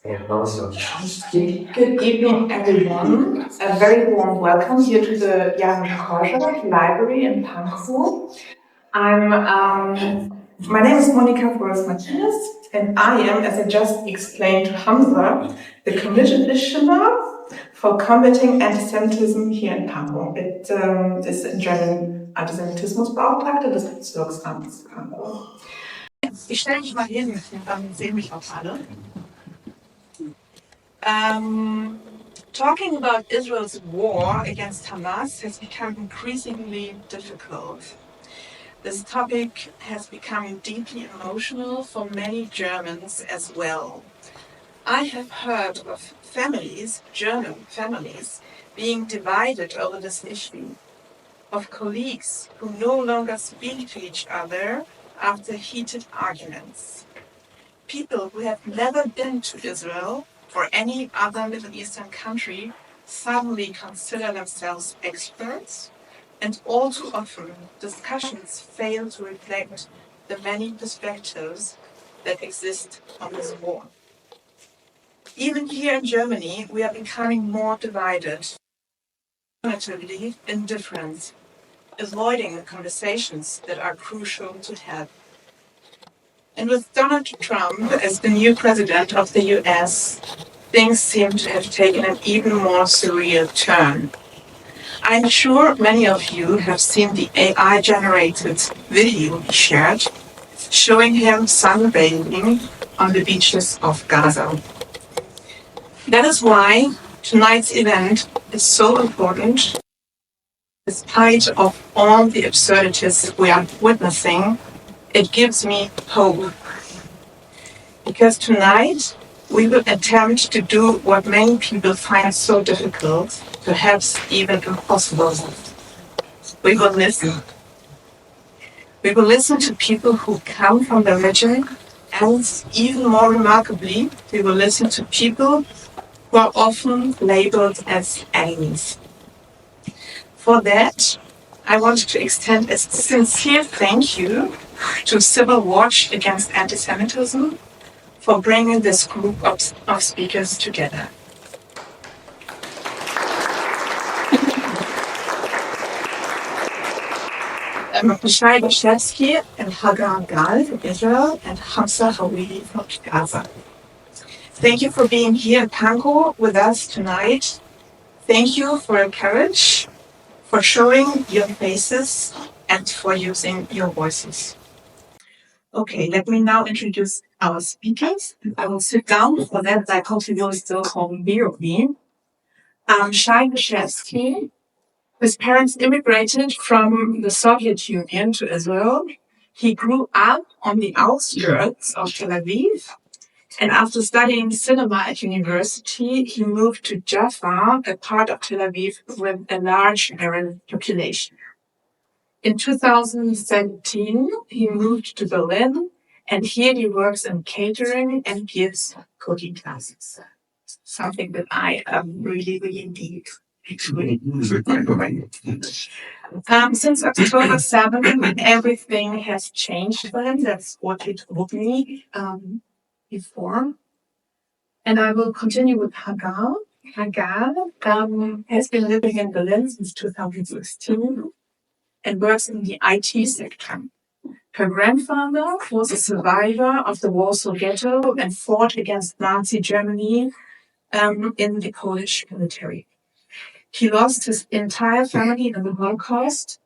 Good evening, everyone. A very warm welcome here to the Janusz-Korczak-Library in Pankow. My name is Monica Flores-Martinez, and I am, as I just explained to Hamza, the commissioner for combating antisemitism here in Pankow. It is in German Antisemitismusbeauftragte des Bezirksamts Pankow. Ich stelle mich mal hin, dann sehen mich auch alle. Talking about Israel's war against Hamas has become increasingly difficult. This topic has become deeply emotional for many Germans as well. I have heard of families, German families, being divided over this issue, of colleagues who no longer speak to each other after heated arguments. People who have never been to Israel or any other Middle Eastern country suddenly consider themselves experts, and all too often discussions fail to reflect the many perspectives that exist on this war. Even here in Germany, we are becoming more divided, alternatively indifferent, avoiding the conversations that are crucial to have. And with Donald Trump as the new president of the US, things seem to have taken an even more surreal turn. I'm sure many of you have seen the AI-generated video he shared, showing him sunbathing on the beaches of Gaza. That is why tonight's event is so important. Despite of all the absurdities we are witnessing, it gives me hope. Because tonight we will attempt to do what many people find so difficult, perhaps even impossible. We will listen. We will listen to people who come from the region, and even more remarkably, we will listen to people who are often labeled as enemies. For that, I want to extend a sincere thank you to Civil Watch Against Antisemitism for bringing this group of speakers together. Shay, Dashevsky, and Hagar from Israel, and Hamza Howidy from Gaza. Thank you for being here in Pankow with us tonight. Thank you for your courage, for showing your faces, and for using your voices. Okay, let me now introduce our speakers. I will sit down for that. I hope you will still call me or me. Shay Dashevsky. His parents immigrated from the Soviet Union to Israel. He grew up on the outskirts of Tel Aviv. And after studying cinema at university, he moved to Jaffa, a part of Tel Aviv with a large Arab population. In 2017, he moved to Berlin, and here he works in catering and gives cooking classes. Something that I really, really need. Since October 7, everything has changed for him. That's what he told me before. And I will continue with Hagar. Hagar has been living in Berlin since 2016 and works in the IT sector. Her grandfather was a survivor of the Warsaw Ghetto and fought against Nazi Germany in the Polish military. He lost his entire family in the Holocaust.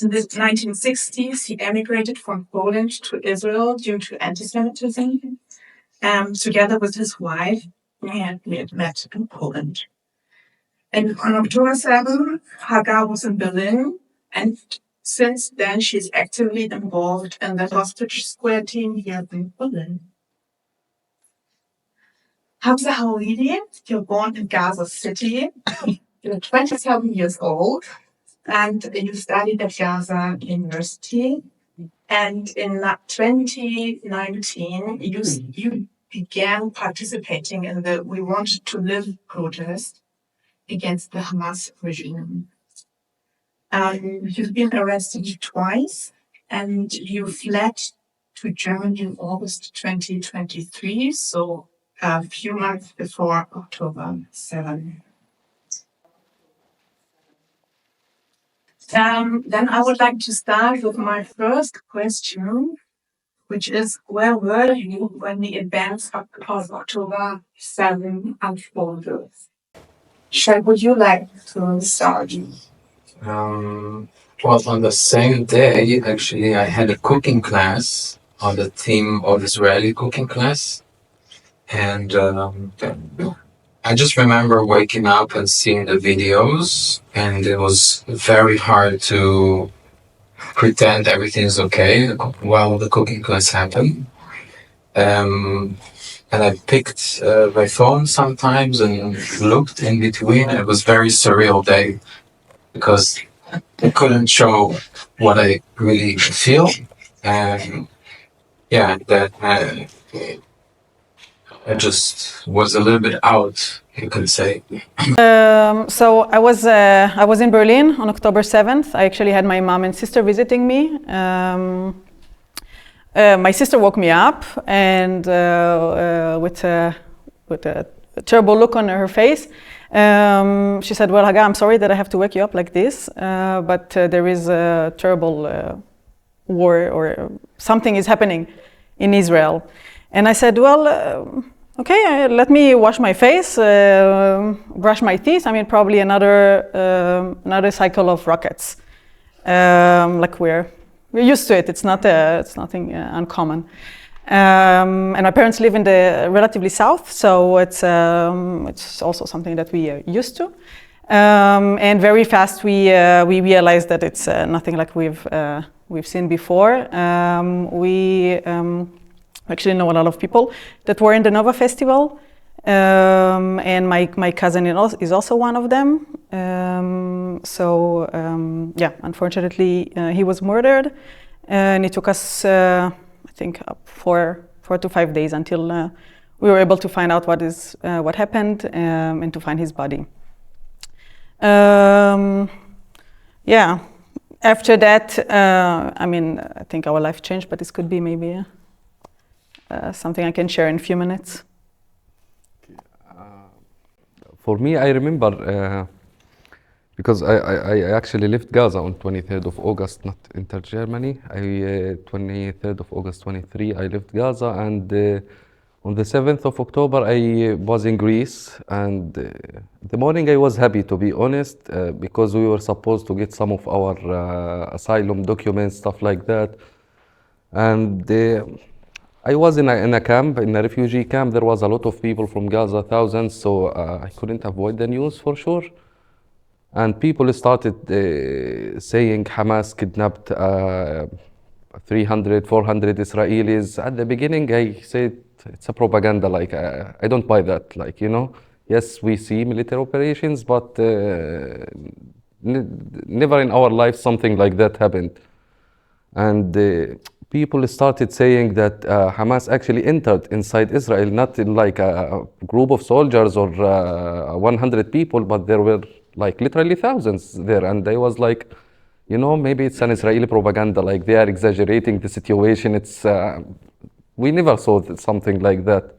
In the 1960s, he emigrated from Poland to Israel due to anti-Semitism. Together with his wife, we had met in Poland. And on October 7, Hagar was in Berlin, and since then she's actively involved in the hostage square team here in Berlin. Hamza Howidy, you're born in Gaza City. You're 27 years old, and you studied at Gaza University. And in 2019, you began participating in the We Want to Live protest against the Hamas regime. You've been arrested twice, and you fled to Germany in August 2023, so a few months before October 7. Then I would like to start with my first question, which is, where were you when the events of October 7 unfolded? Shay, would you like to start? Well, on the same day, actually, I had a cooking class on the theme of Israeli cooking class. And I just remember waking up and seeing the videos, and it was very hard to pretend everything's okay while the cooking class happened. And I picked my phone sometimes and looked in between. It was very surreal day because I couldn't show what I really feel. And yeah, that I just was a little bit out, you could say. So I was in Berlin on October 7th. I actually had my mom and sister visiting me. My sister woke me up and with a terrible look on her face. She said, "Well, Haga, I'm sorry that I have to wake you up like this, but there is a terrible war or something is happening in Israel." And I said, "Well, okay, let me wash my face, brush my teeth. I mean, probably another cycle of rockets. Like we're used to it. It's nothing uncommon." And my parents live in the relatively south, so it's also something that we are used to. And very fast we realized that it's nothing like we've seen before. We actually know a lot of people that were in the Nova Festival, and my cousin is also one of them. Yeah, unfortunately, he was murdered, and it took us, I think, 4 to 5 days until we were able to find out what happened and to find his body. Yeah, after that, I mean, I think our life changed, but this could be maybe something I can share in a few minutes. For me, I remember because I actually left Gaza on 23rd of August, not entered Germany. 23rd of August 23, I left Gaza, and on the 7th of October, I was in Greece. And the morning I was happy, to be honest, because we were supposed to get some of our asylum documents, stuff like that. And I was in a camp, in a refugee camp. There was a lot of people from Gaza, thousands, so I couldn't avoid the news for sure. And people started saying Hamas kidnapped 300, 400 Israelis. At the beginning, I said it's a propaganda. Like I don't buy that. Like, you know, yes, we see military operations, but never in our life something like that happened. And people started saying that Hamas actually entered inside Israel, not in like a group of soldiers or 100 people, but there were like literally thousands there. And I was like, you know, maybe it's an Israeli propaganda, like they are exaggerating the situation. It's we never saw something like that.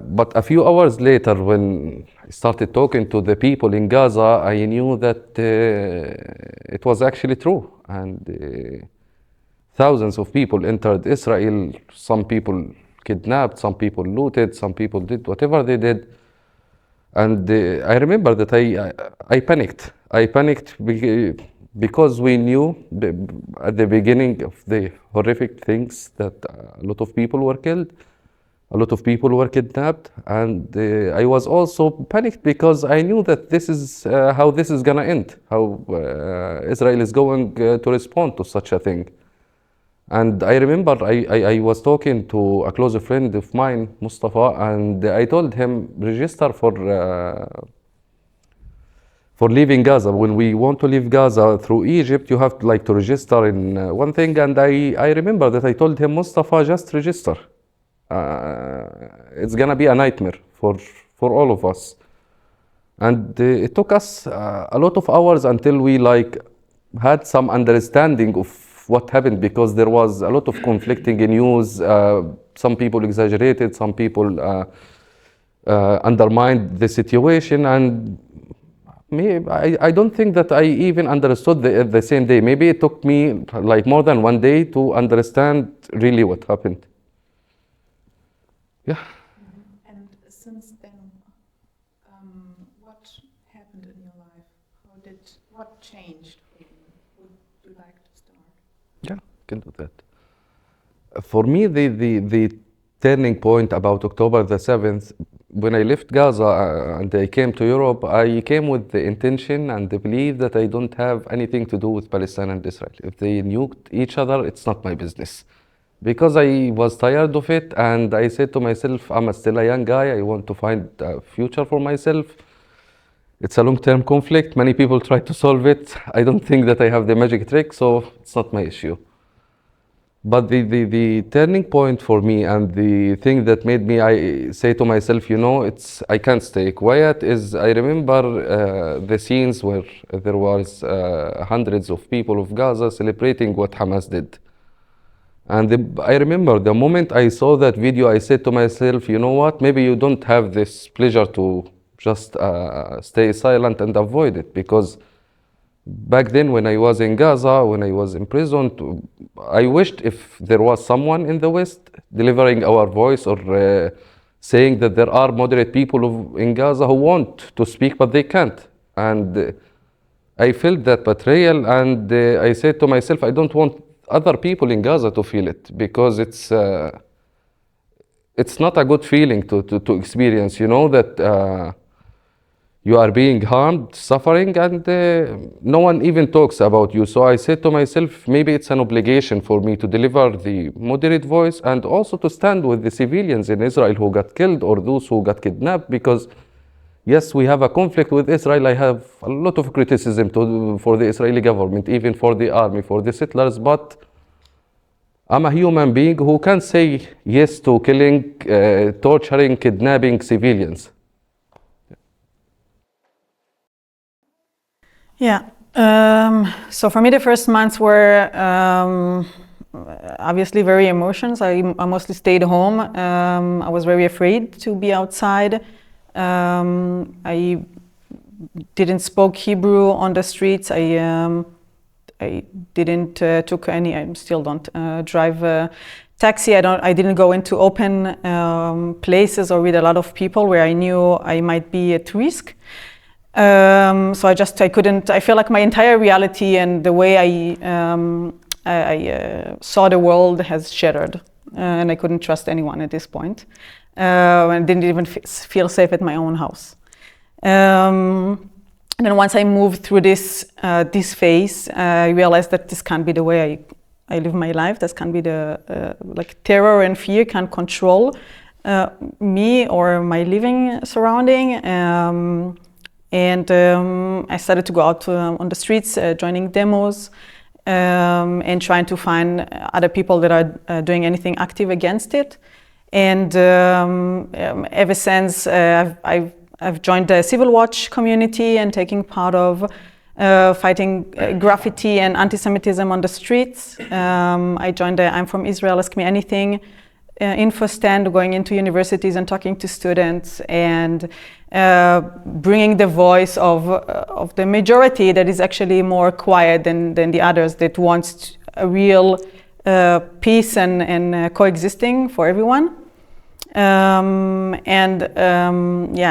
But a few hours later, when I started talking to the people in Gaza, I knew that it was actually true. And thousands of people entered Israel. Some people kidnapped, some people looted, some people did whatever they did. And I remember that I panicked. I panicked because we knew at the beginning of the horrific things that a lot of people were killed, a lot of people were kidnapped, and I was also panicked because I knew that this is how this is gonna end, how Israel is going to respond to such a thing. And I remember I was talking to a close friend of mine, Mustafa, and I told him, register for leaving Gaza. When we want to leave Gaza through Egypt, you have to register in one thing. And I remember that I told him, Mustafa, just register. It's gonna be a nightmare for all of us. And it took us a lot of hours until we had some understanding of what happened, because there was a lot of conflicting news. some people exaggerated, some people undermined the situation, and I don't think that I even understood the same day. Maybe it took me like more than one day to understand really what happened. Yeah. And since then, what happened in your life? What changed for you? Would you like to start? Yeah, I can do that. For me, the turning point about October the 7th, when I left Gaza and I came to Europe, I came with the intention and the belief that I don't have anything to do with Palestine and Israel. If they nuked each other, it's not my business. Because I was tired of it, and I said to myself, I'm still a young guy, I want to find a future for myself. It's a long-term conflict. Many people try to solve it. I don't think that I have the magic trick, so it's not my issue. But the turning point for me, and the thing that made me I say to myself, I can't stay quiet, is I remember the scenes where there was hundreds of people of Gaza celebrating what Hamas did. And I remember the moment I saw that video, I said to myself, you know what, maybe you don't have this pleasure to just stay silent and avoid it, because back then, when I was in Gaza, when I was imprisoned, I wished if there was someone in the West delivering our voice, or saying that there are moderate people in Gaza who want to speak, but they can't. And I felt that betrayal, and I said to myself, I don't want other people in Gaza to feel it, because it's not a good feeling to experience, that you are being harmed, suffering, and no one even talks about you. So I said to myself, maybe it's an obligation for me to deliver the moderate voice, and also to stand with the civilians in Israel who got killed, or those who got kidnapped, because yes, we have a conflict with Israel. I have a lot of criticism for the Israeli government, even for the army, for the settlers, but I'm a human being who can say yes to killing, torturing, kidnapping civilians. Yeah. So for me, the first months were obviously very emotions. I mostly stayed home. I was very afraid to be outside. I didn't speak Hebrew on the streets. I didn't took any. I still don't drive a taxi. I didn't go into open places or with a lot of people where I knew I might be at risk. So I couldn't. I feel like my entire reality and the way I saw the world has shattered, and I couldn't trust anyone at this point. And didn't even feel safe at my own house. And then once I moved through this phase, I realized that this can't be the way I live my life. This can't be like terror and fear can't control me or my living surrounding. And I started to go out on the streets, joining demos, and trying to find other people that are doing anything active against it. And ever since, I've joined the Civil Watch community and taking part of fighting graffiti and anti-Semitism on the streets. I joined the I'm from Israel, Ask Me Anything info stand, going into universities and talking to students, and bringing the voice of the majority that is actually more quiet than the others, that wants a real peace and coexisting for everyone.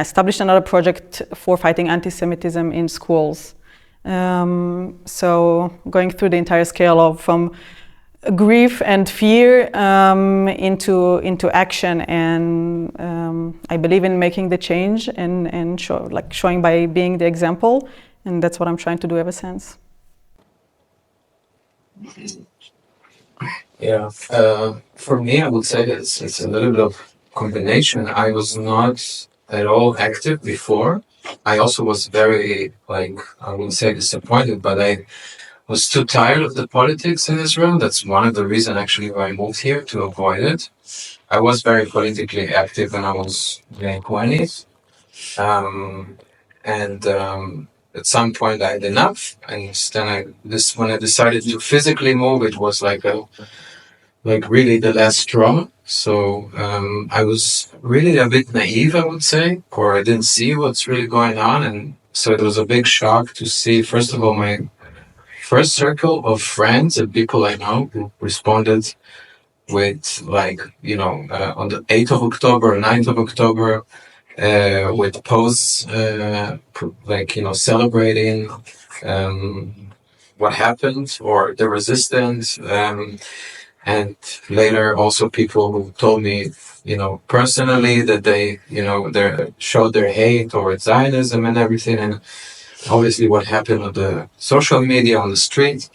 Established another project for fighting anti-Semitism in schools. So going through the entire scale from grief and fear into action, and I believe in making the change and showing by being the example, and that's what I'm trying to do ever since. Yeah, for me, I would say it's a little bit of combination. I was not at all active before. I also was very, I wouldn't say disappointed, but I was too tired of the politics in Israel. That's one of the reasons actually why I moved here, to avoid it. I was very politically active when I was in my 20s. At some point I had enough, and then when I decided to physically move, it was like really the last straw. So I was really a bit naive, I would say, or I didn't see what's really going on. And so it was a big shock to see, first of all, my first circle of friends and people I know who responded with like, on the 8th of October, 9th of October, with posts, celebrating what happened or the resistance. And later also people who told me, personally that they, showed their hate towards Zionism and everything. And obviously what happened on the social media, on the street.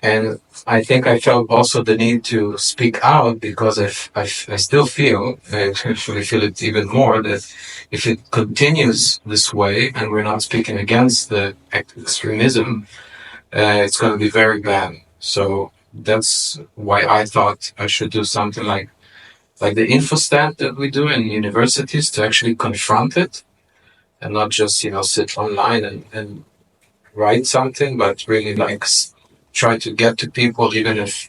And I think I felt also the need to speak out because I still feel, I actually feel it even more, that if it continues this way and we're not speaking against the extremism, it's going to be very bad. So that's why I thought I should do something like the infostat that we do in universities to actually confront it and not just, sit online and write something, but really try to get to people, even if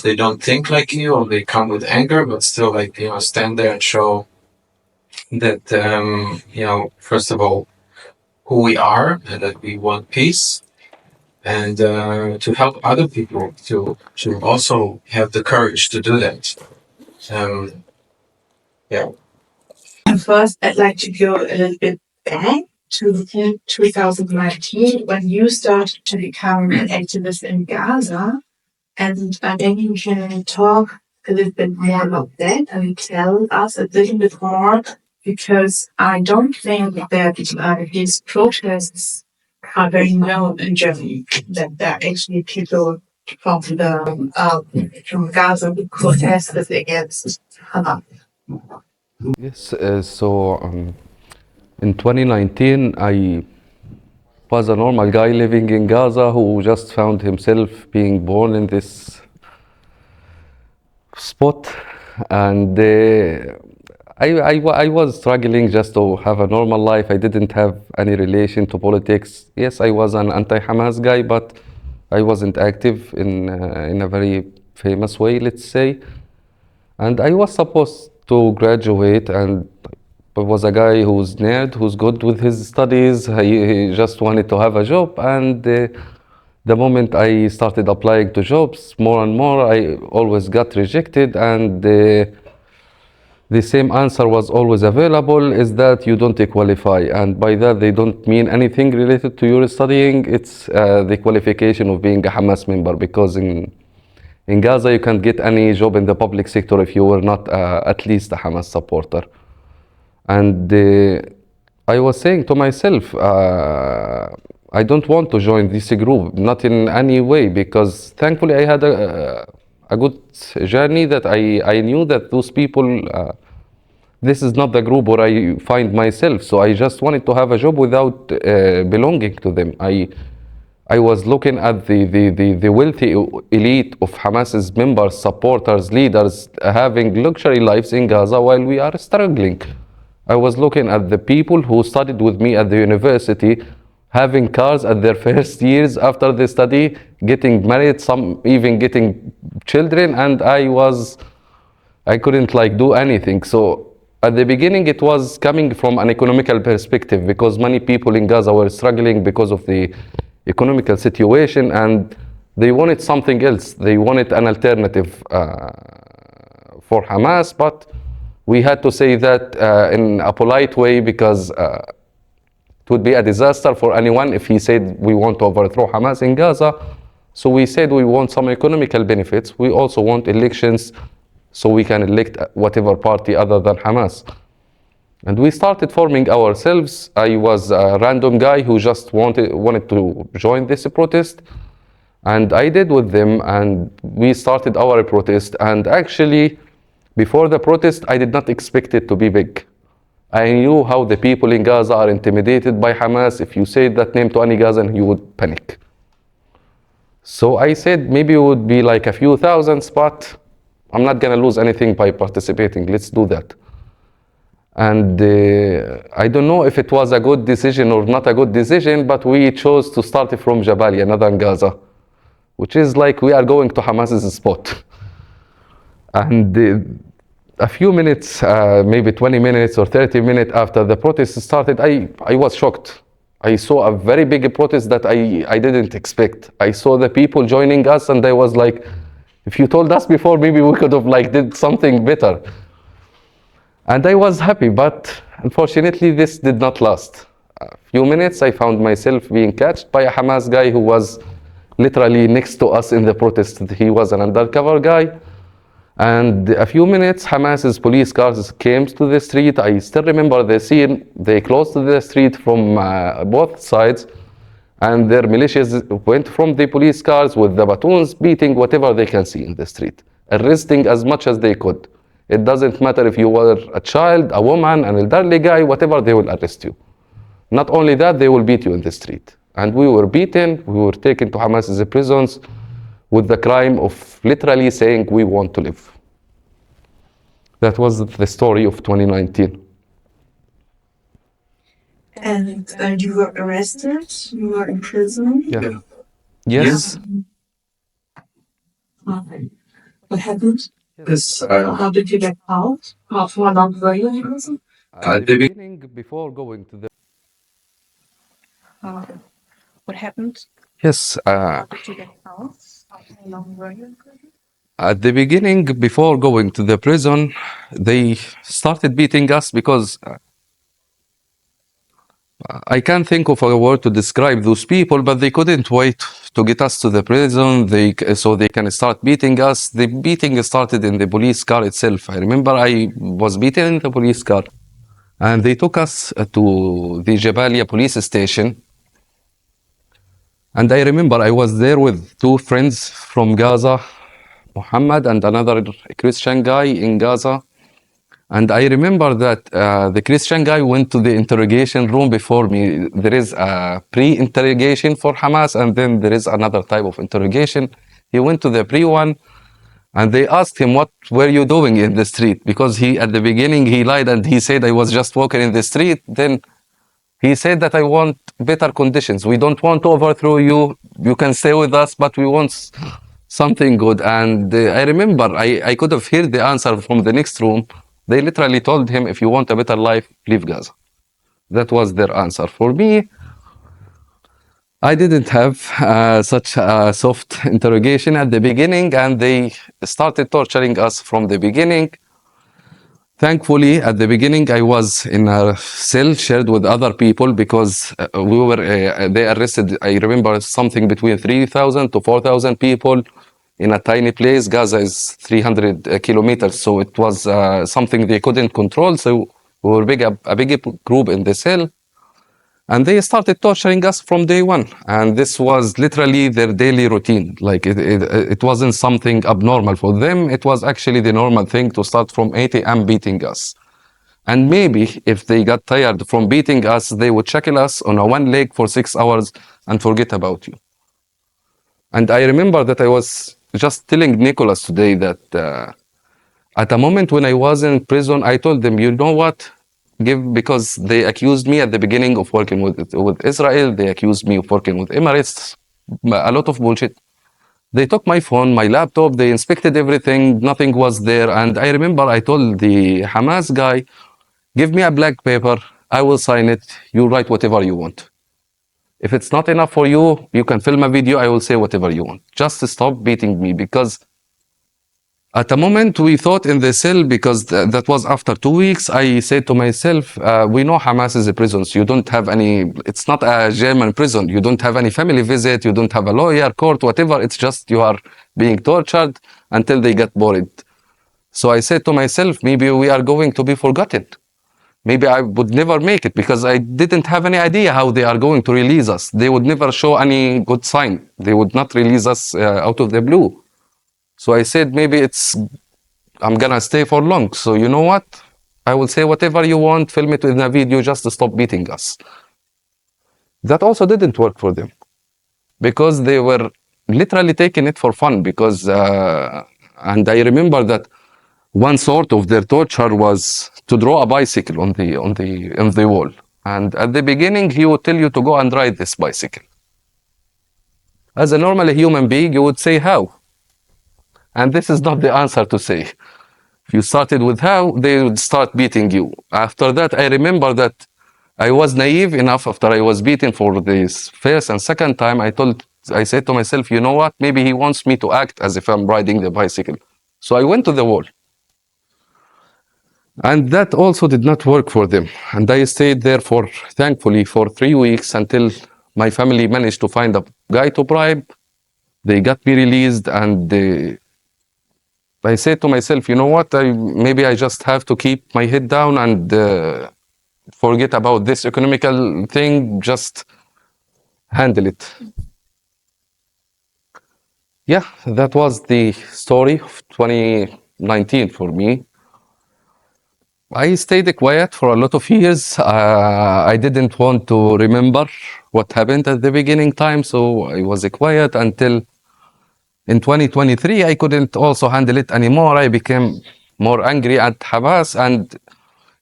they don't think like you or they come with anger, but still stand there and show that, first of all, who we are and that we want peace, and to help other people to also have the courage to do that. Yeah. First, I'd like to go a little bit back to 2019 when you started to become an activist in Gaza. And maybe you can talk a little bit more about that and tell us a little bit more, because I don't think that these protests are very known in Germany, that there are actually people from Gaza who protested against Hamas. Yes, in 2019, I was a normal guy living in Gaza who just found himself being born in this spot, and I was struggling just to have a normal life. I didn't have any relation to politics. Yes, I was an anti-Hamas guy, but I wasn't active in a very famous way, let's say. And I was supposed to graduate, and I was a guy who's nerd, who's good with his studies. He just wanted to have a job, and the moment I started applying to jobs more and more, I always got rejected, and the same answer was always available, is that you don't qualify. And by that, they don't mean anything related to your studying. It's the qualification of being a Hamas member, because in Gaza, you can't get any job in the public sector if you were not at least a Hamas supporter. And I was saying to myself, I don't want to join this group, not in any way, because thankfully I had a good journey that I knew that those people, this is not the group where I find myself. So I just wanted to have a job without belonging to them. I was looking at the wealthy elite of Hamas's members, supporters, leaders, having luxury lives in Gaza while we are struggling. I was looking at the people who studied with me at the university, having cars at their first years after the study, getting married, some even getting children, and I couldn't do anything. So at the beginning, it was coming from an economical perspective, because many people in Gaza were struggling because of the economical situation, and they wanted something else. They wanted an alternative for Hamas, but we had to say that in a polite way, because it would be a disaster for anyone if he said we want to overthrow Hamas in Gaza. So we said we want some economical benefits. We also want elections so we can elect whatever party other than Hamas. And we started forming ourselves. I was a random guy who just wanted to join this protest. And I did with them, and we started our protest. And actually, before the protest, I did not expect it to be big. I knew how the people in Gaza are intimidated by Hamas. If you said that name to any Gazan, he would panic. So I said maybe it would be like a few thousands, but I'm not going to lose anything by participating. Let's do that. And I don't know if it was a good decision or not a good decision, but we chose to start from Jabalia, northern Gaza, which is like we are going to Hamas's spot. And a few minutes, maybe 20 minutes or 30 minutes after the protest started, I was shocked. I saw a very big protest that I didn't expect. I saw the people joining us, and I was like, if you told us before, maybe we could have like did something better. And I was happy, but unfortunately this did not last. A few minutes, I found myself being catched by a Hamas guy who was literally next to us in the protest. He was an undercover guy. And a few minutes, Hamas's police cars came to the street. I still remember the scene. They closed the street from both sides, and their militias went from the police cars with the batons, beating whatever they can see in the street, arresting as much as they could. It doesn't matter if you were a child, a woman, an elderly guy, whatever, they will arrest you. Not only that, they will beat you in the street. And we were beaten, we were taken to Hamas's prisons with the crime of literally saying we want to live. That was the story of 2019. And you were arrested, you were in prison. Yeah. Yes. What happened? Yes, How did you get out? How long were you in prison? At the beginning, before going to the What happened? yes, How did you get out? How long were you in prison? at the beginning, before going to the prison, they started beating us because I can't think of a word to describe those people, but they couldn't wait to get us to the prison. So they can start beating us. The beating started in the police car itself. I remember I was beaten in the police car, and they took us to the Jabalia police station. And I remember I was there with two friends from Gaza, Muhammad and another Christian guy in Gaza. And I remember that the Christian guy went to the interrogation room before me. There is a pre-interrogation for Hamas, and then there is another type of interrogation. He went to the pre one, and they asked him, what were you doing in the street? Because at the beginning, he lied and he said, I was just walking in the street. Then he said that I want better conditions. We don't want to overthrow you. You can stay with us, but we want something good. And I remember I could have heard the answer from the next room. They literally told him, if you want a better life, leave Gaza. That was their answer. For me, I didn't have such a soft interrogation at the beginning, and they started torturing us from the beginning. Thankfully, at the beginning, I was in a cell shared with other people because they arrested, I remember, something between 3,000 to 4,000 people in a tiny place. Gaza is 300 kilometers, so it was something they couldn't control. So we were a big group in the cell. And they started torturing us from day one. And this was literally their daily routine. Like it wasn't something abnormal for them. It was actually the normal thing to start from 8 a.m. beating us. And maybe if they got tired from beating us, they would shackle us on one leg for 6 hours and forget about you. And I remember that I was just telling Nicholas today that at a moment when I was in prison, I told them, you know what? Because they accused me at the beginning of working with Israel. They accused me of working with Emirates. A lot of bullshit. They took my phone, my laptop, they inspected everything. Nothing was there. And I remember I told the Hamas guy, give me a blank paper. I will sign it. You write whatever you want. If it's not enough for you, you can film a video. I will say whatever you want. Just stop beating me, because at the moment we thought in the cell, because that was after 2 weeks, I said to myself, we know Hamas is a prison. So you don't have any, it's not a German prison. You don't have any family visit. You don't have a lawyer, court, whatever. It's just you are being tortured until they get bored. So I said to myself, maybe we are going to be forgotten. Maybe I would never make it, because I didn't have any idea how they are going to release us. They would never show any good sign. They would not release us out of the blue. So I said, maybe I'm gonna stay for long. So you know what? I will say whatever you want, film it in a video, just to stop beating us. That also didn't work for them, because they were literally taking it for fun. Because, and I remember that one sort of their torture was to draw a bicycle on the wall. And at the beginning, he would tell you to go and ride this bicycle. As a normal human being, you would say, how? And this is not the answer to say. you started with how, they would start beating you. After that, I remember that I was naive enough after I was beaten for this first and second time. I said to myself, you know what? Maybe he wants me to act as if I'm riding the bicycle. So I went to the wall. And that also did not work for them. And I stayed there thankfully, for 3 weeks until my family managed to find a guy to bribe. They got me released, and I said to myself, you know what? Maybe I just have to keep my head down and forget about this economical thing, just handle it. Yeah, that was the story of 2019 for me. I stayed quiet for a lot of years. I didn't want to remember what happened at the beginning time, so I was quiet until in 2023. I couldn't also handle it anymore. I became more angry at Hamas, and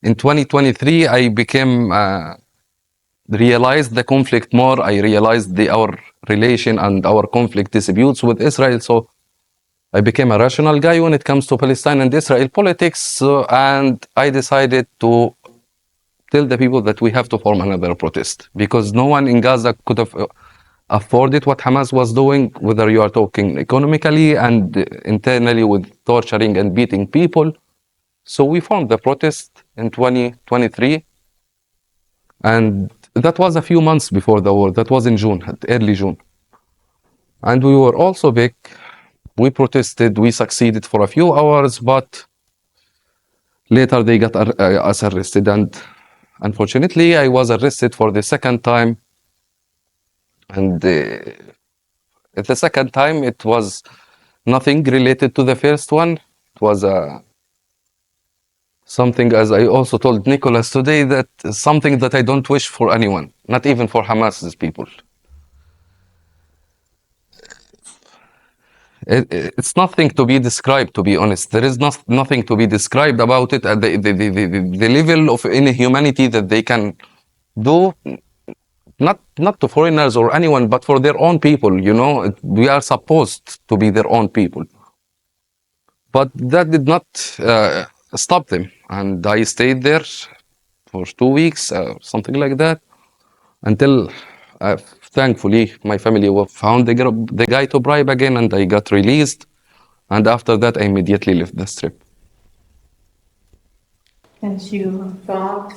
in 2023 I became realized the conflict more. I realized our relation and our conflict disputes with Israel. So I became a rational guy when it comes to Palestine and Israel politics, and I decided to tell the people that we have to form another protest, because no one in Gaza could have afforded what Hamas was doing, whether you are talking economically and internally with torturing and beating people. So we formed the protest in 2023, and that was a few months before the war. That was in June, early June. And we were also big. We protested, we succeeded for a few hours, but later they got us arrested. And unfortunately, I was arrested for the second time. And the second time, it was nothing related to the first one. It was something, as I also told Nicholas today, that something that I don't wish for anyone, not even for Hamas's people. It's nothing to be described, to be honest. There is nothing to be described about it at the level of inhumanity that they can do, not to foreigners or anyone, but for their own people. You know, we are supposed to be their own people. But that did not stop them. And I stayed there for 2 weeks, something like that, until thankfully my family found the guy to bribe again, and I got released. And after that, I immediately left the strip. And you thought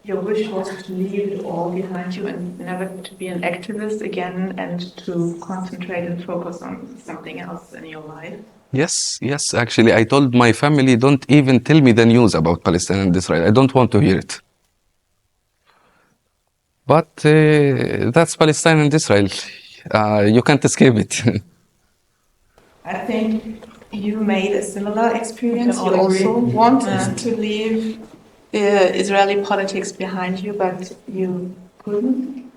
your wish was to leave it all behind you and never to be an activist again, and to concentrate and focus on something else in your life? Yes, actually, I told my family, don't even tell me the news about Palestine and Israel. I don't want to hear it. But that's Palestine and Israel. You can't escape it. I think you made a similar experience. You also wanted to leave Israeli politics behind you, but you couldn't.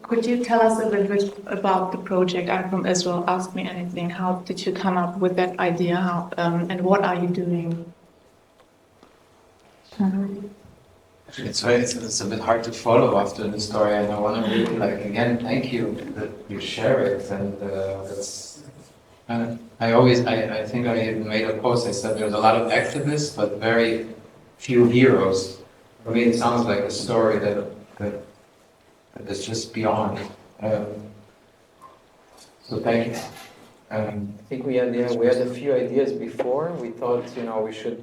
Could you tell us a little bit about the project? I'm from Israel. Ask Me Anything. How did you come up with that idea? And what are you doing? It's a bit hard to follow after the story, and I want to really again thank you that you share it. And I think I even made a post. I said there's a lot of activists, but very few heroes. For me, it sounds like a story that is just beyond. So thank you. I think we had a few ideas before. We thought we should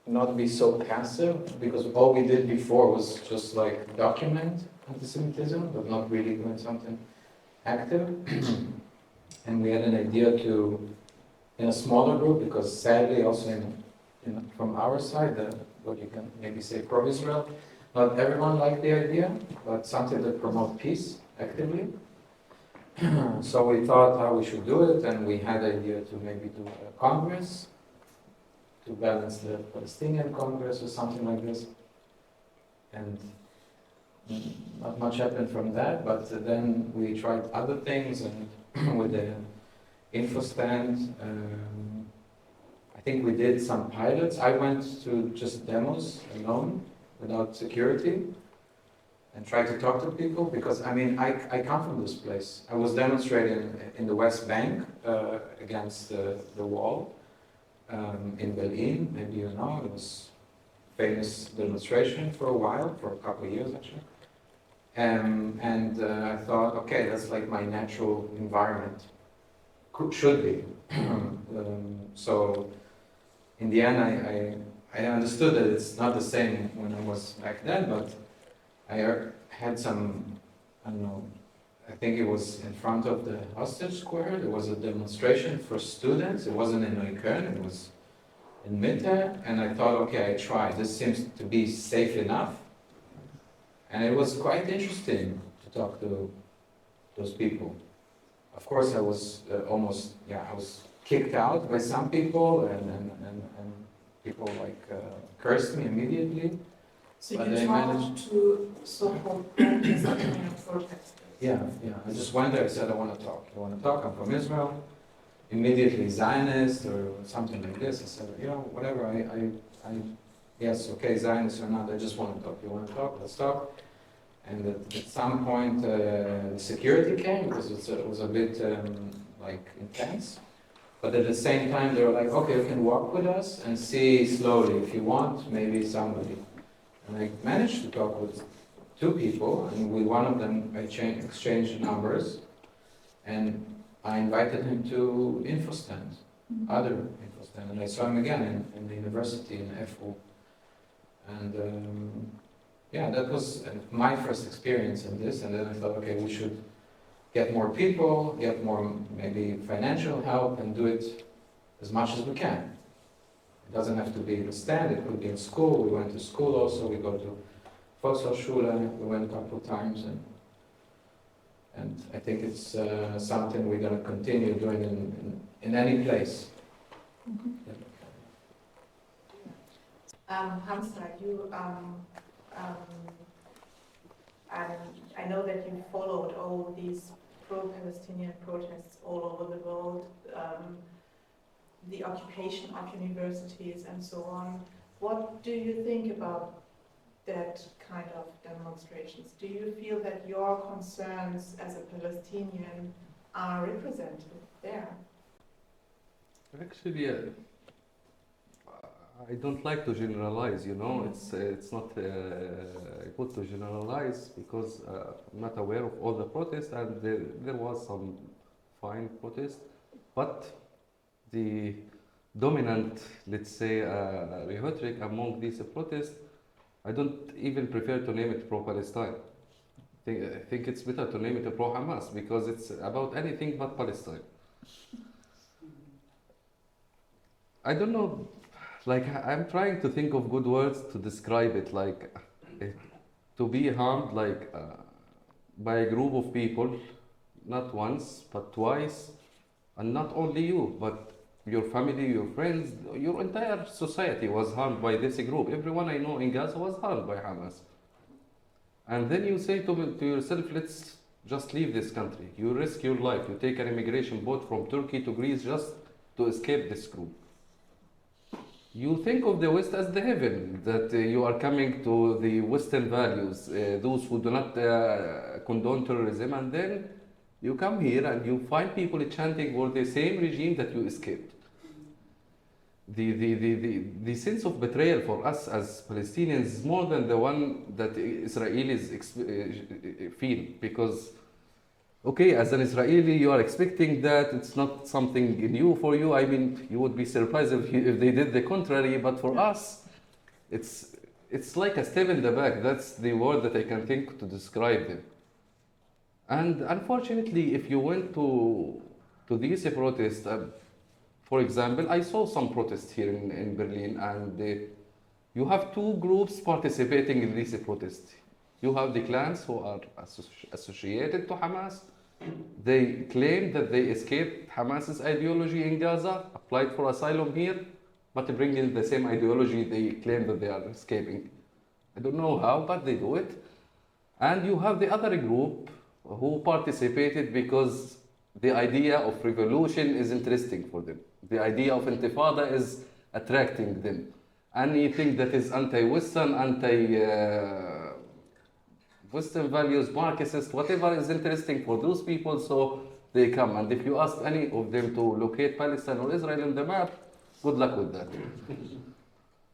not be so passive, because all we did before was just document antisemitism, but not really doing something active. And we had an idea to, in a smaller group, because sadly also from our side, what you can maybe say pro-Israel, not everyone liked the idea, but something that promote peace actively. So we thought how we should do it, and we had the idea to maybe do a congress, to balance the Palestinian Congress or something like this. And not much happened from that, but then we tried other things, and with the info stand, I think we did some pilots. I went to just demos alone, without security, and tried to talk to people, because I come from this place. I was demonstrating in the West Bank against the wall. in Berlin. Maybe you know, it was famous demonstration for a while, for a couple of years actually. And I thought, okay, that's like my natural environment. Should be. So in the end, I understood that it's not the same when I was back then, but I had some, I don't know, I think it was in front of the Hostage Square. There was a demonstration for students. It wasn't in Neukölln, it was in Mitte, and I thought, okay, I try. This seems to be safe enough. And it was quite interesting to talk to those people. Of course, I was I was kicked out by some people, and people like cursed me immediately. So But you they tried managed- to so-called practice protest. Yeah. I just went there. I said, I want to talk. I'm from Israel. Immediately Zionist or something like this. I said, whatever. Yes, okay, Zionist or not. I just want to talk. You want to talk? Let's talk. And at some point, the security came because it was a bit intense. But at the same time, they were like, okay, you can walk with us and see slowly if you want, maybe somebody. And I managed to talk with two people, and with one of them I exchanged numbers, and I invited him to InfoStand, other InfoStand, and I saw him again in the university in FU. And that was my first experience in this, and then I thought, okay, we should get more people, get more maybe financial help, and do it as much as we can. It doesn't have to be in the stand, it could be in school. We went to school also, we go to Volkshochschule, we went a couple of times, and I think it's something we're going to continue doing in any place. Hamza, I know that you followed all these pro-Palestinian protests all over the world, the occupation of universities and so on. What do you think about that kind of demonstrations? Do you feel that your concerns as a Palestinian are represented there? Actually, I don't like to generalize, it's not good to generalize because I'm not aware of all the protests, and there was some fine protests, but the dominant, let's say, rhetoric among these protests, I don't even prefer to name it pro-Palestine. I think it's better to name it pro-Hamas because it's about anything but Palestine. I don't know, I'm trying to think of good words to describe it, to be harmed by a group of people, not once, but twice, and not only you, but your family, your friends, your entire society was harmed by this group. Everyone I know in Gaza was harmed by Hamas. And then you say to yourself, let's just leave this country. You risk your life. You take an immigration boat from Turkey to Greece just to escape this group. You think of the West as the heaven, that you are coming to the Western values, those who do not condone terrorism, and then you come here and you find people chanting for the same regime that you escaped. The sense of betrayal for us as Palestinians is more than the one that Israelis feel, because okay, as an Israeli, you are expecting that it's not something new for you. I mean, you would be surprised if they did the contrary, but for us, it's like a step in the back. That's the word that I can think to describe them. And unfortunately, if you went to these protests, for example, I saw some protests here in Berlin, and you have two groups participating in these protests. You have the clans who are associated to Hamas. They claim that they escaped Hamas's ideology in Gaza, applied for asylum here, but bringing the same ideology they claim that they are escaping. I don't know how, but they do it. And you have the other group who participated because the idea of revolution is interesting for them. The idea of intifada is attracting them. Anything that is anti-Western, Western values, Marxist, whatever is interesting for those people, so they come. And if you ask any of them to locate Palestine or Israel on the map, Good luck with that.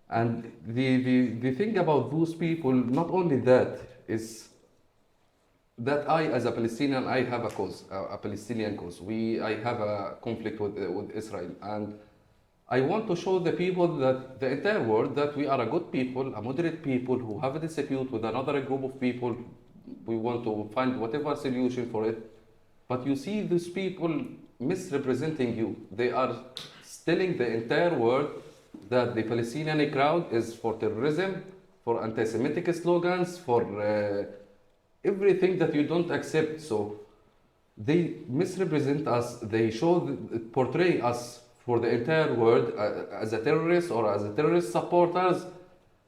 And the thing about those people, not only that, is that I, as a Palestinian, I have a cause, a Palestinian cause. I have a conflict with Israel, and I want to show the people, that the entire world, that we are a good people, a moderate people who have a dispute with another group of people. We want to find whatever solution for it. But you see these people misrepresenting you. They are telling the entire world that the Palestinian crowd is for terrorism, for anti-Semitic slogans, for everything that you don't accept. So they misrepresent us. They portray us for the entire world as a terrorist or as a terrorist supporters,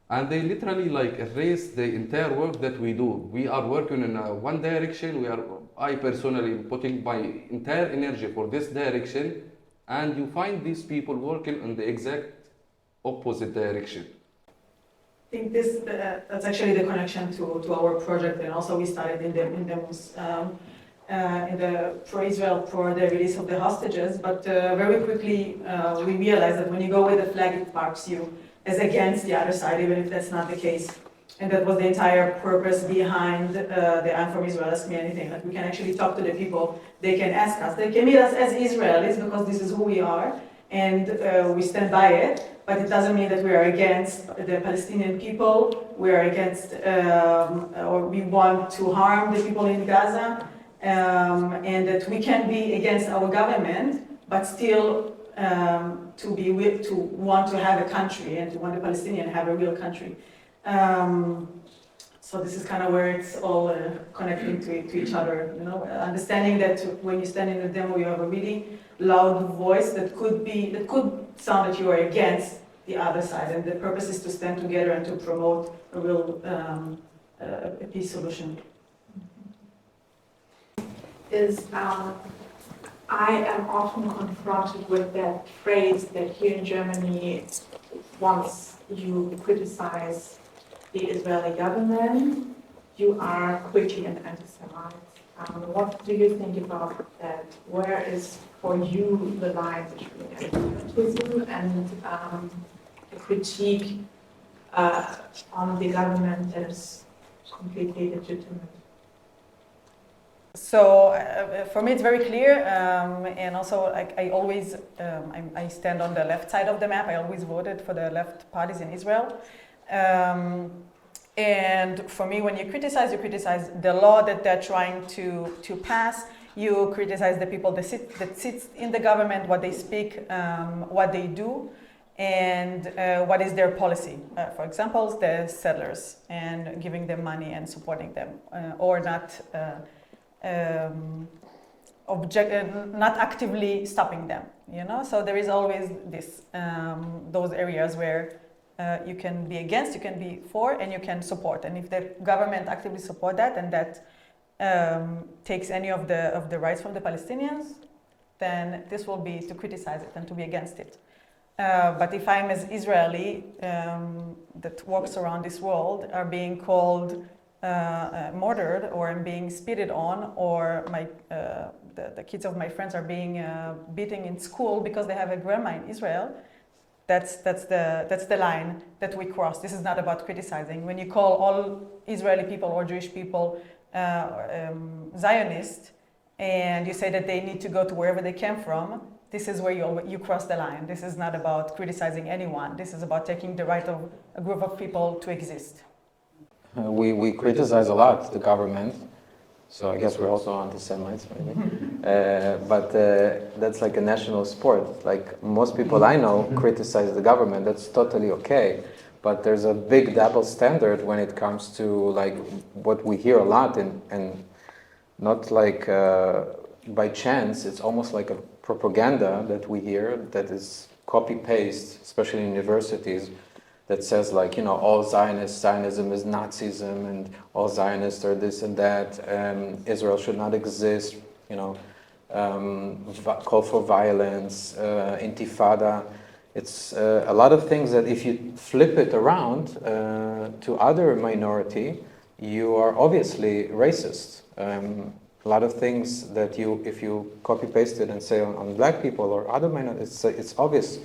and they literally like erase the entire work that we do. We are working in one direction. I personally putting my entire energy for this direction, and you find these people working in the exact opposite direction. I think that's actually the connection to our project, and also we started in the pro-Israel, for the release of the hostages, but very quickly we realized that when you go with the flag, it marks you as against the other side, even if that's not the case. And that was the entire purpose behind the I'm from Israel, ask me anything. Like we can actually talk to the people, they can ask us, they can meet us as Israelis because this is who we are, and we stand by it, but it doesn't mean that we are against the Palestinian people, we are against, or we want to harm the people in Gaza, and that we can be against our government, but still to want to have a country and to want the Palestinians have a real country. So this is kind of where it's all connecting to each other, you know, understanding that when you stand in a demo, you have a really loud voice that could sound that you are against the other side, and the purpose is to stand together and to promote a real a peace solution. I am often confronted with that phrase that here in Germany, once you criticize the Israeli government, you are quickly an anti-Semite. What do you think about that? Where is for you the line between anti-Semitism and a critique on the government that is completely legitimate? So for me, it's very clear, and also I always I stand on the left side of the map. I always voted for the left parties in Israel, and for me, when you criticize the law that they're trying to pass. You criticize the people that sits in the government, what they speak, what they do, and what is their policy. For example, the settlers, and giving them money and supporting them, or not. Not actively stopping them, you know. So there is always this those areas where you can be against, you can be for, and you can support. And if the government actively support that, and that takes any of the rights from the Palestinians, then this will be to criticize it and to be against it. But if I'm as Israeli that walks around this world are being called murdered, or I'm being spitted on, or the kids of my friends are being beaten in school because they have a grandma in Israel, that's the line that we cross. This is not about criticizing. When you call all Israeli people or Jewish people Zionist, and you say that they need to go to wherever they came from, this is where you cross the line. This is not about criticizing anyone. This is about taking the right of a group of people to exist. We criticize a lot the government, so I guess we're also anti-Semites, maybe. But that's like a national sport. Like most people I know criticize the government. That's totally okay. But there's a big double standard when it comes to like what we hear a lot, and not like by chance. It's almost like a propaganda that we hear that is copy-paste, especially in universities, that says like, you know, all Zionism is Nazism, and all Zionists are this and that, Israel should not exist, you know, call for violence, intifada. It's a lot of things that if you flip it around to other minority, you are obviously racist. A lot of things that if you copy-paste it and say on black people or other minorities, it's obvious.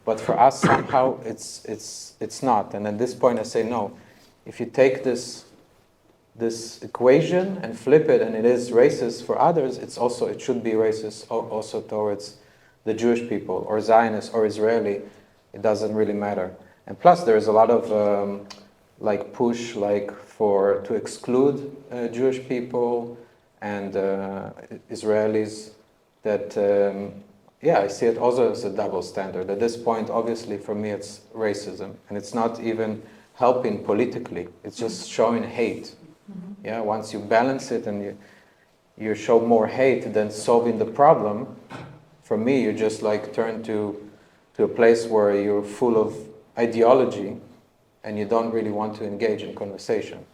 But for us, somehow, it's not. And at this point, I say, no, if you take this equation and flip it, and it is racist for others, it should be racist also towards the Jewish people, or Zionists, or Israeli. It doesn't really matter. And plus, there is a lot of push to exclude Jewish people and Israelis. That I see it also as a double standard. At this point, obviously, for me, it's racism, and it's not even helping politically. It's just showing hate. Yeah, once you balance it and you show more hate than solving the problem, for me, you just turn to a place where you're full of ideology and you don't really want to engage in conversation.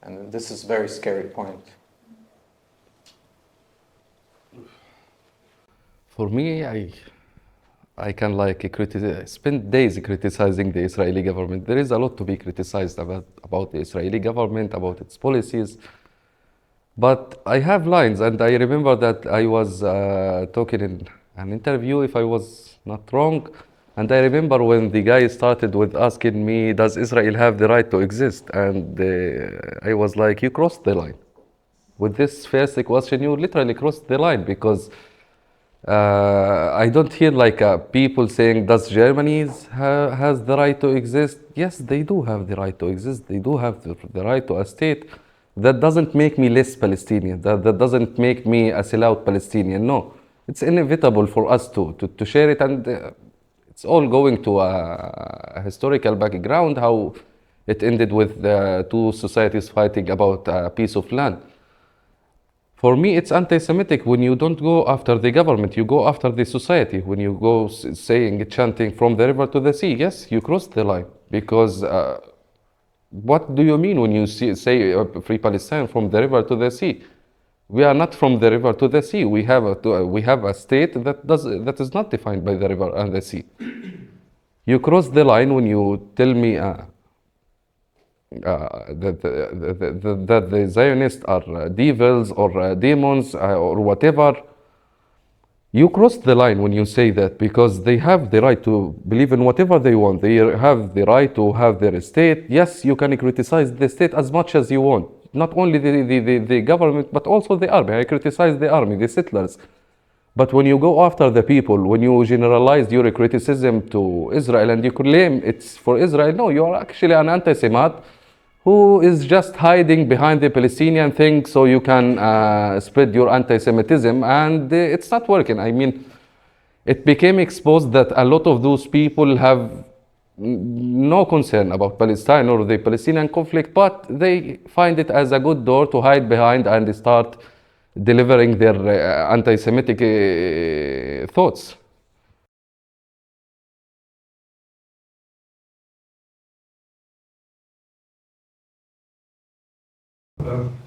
And this is a very scary point. For me, I can spend days criticizing the Israeli government. There is a lot to be criticized about the Israeli government, about its policies. But I have lines, and I remember that I was talking in an interview, if I was not wrong, and I remember when the guy started with asking me, does Israel have the right to exist? And I was like, you crossed the line. With this first question, you literally crossed the line, because I don't hear people saying, does Germany has the right to exist? Yes, they do have the right to exist. They do have the right to a state. That doesn't make me less Palestinian. That doesn't make me a sellout Palestinian. No, it's inevitable for us to share it, and it's all going to a historical background, how it ended with the two societies fighting about a piece of land. For me, it's anti-Semitic when you don't go after the government, you go after the society. When you go chanting from the river to the sea, yes, you cross the line. Because what do you mean when you say free Palestine from the river to the sea? We are not from the river to the sea. We have a state that is not defined by the river and the sea. You cross the line when you tell me that the Zionists are devils or demons or whatever. You cross the line when you say that, because they have the right to believe in whatever they want. They have the right to have their state. Yes, you can criticize the state as much as you want. Not only the government, but also the army. I criticize the army, the settlers. But when you go after the people, when you generalize your criticism to Israel and you claim it's for Israel, no, you are actually an anti-Semite who is just hiding behind the Palestinian thing so you can spread your anti-Semitism, and it's not working. I mean, it became exposed that a lot of those people have no concern about Palestine or the Palestinian conflict, but they find it as a good door to hide behind and start delivering their anti-Semitic thoughts.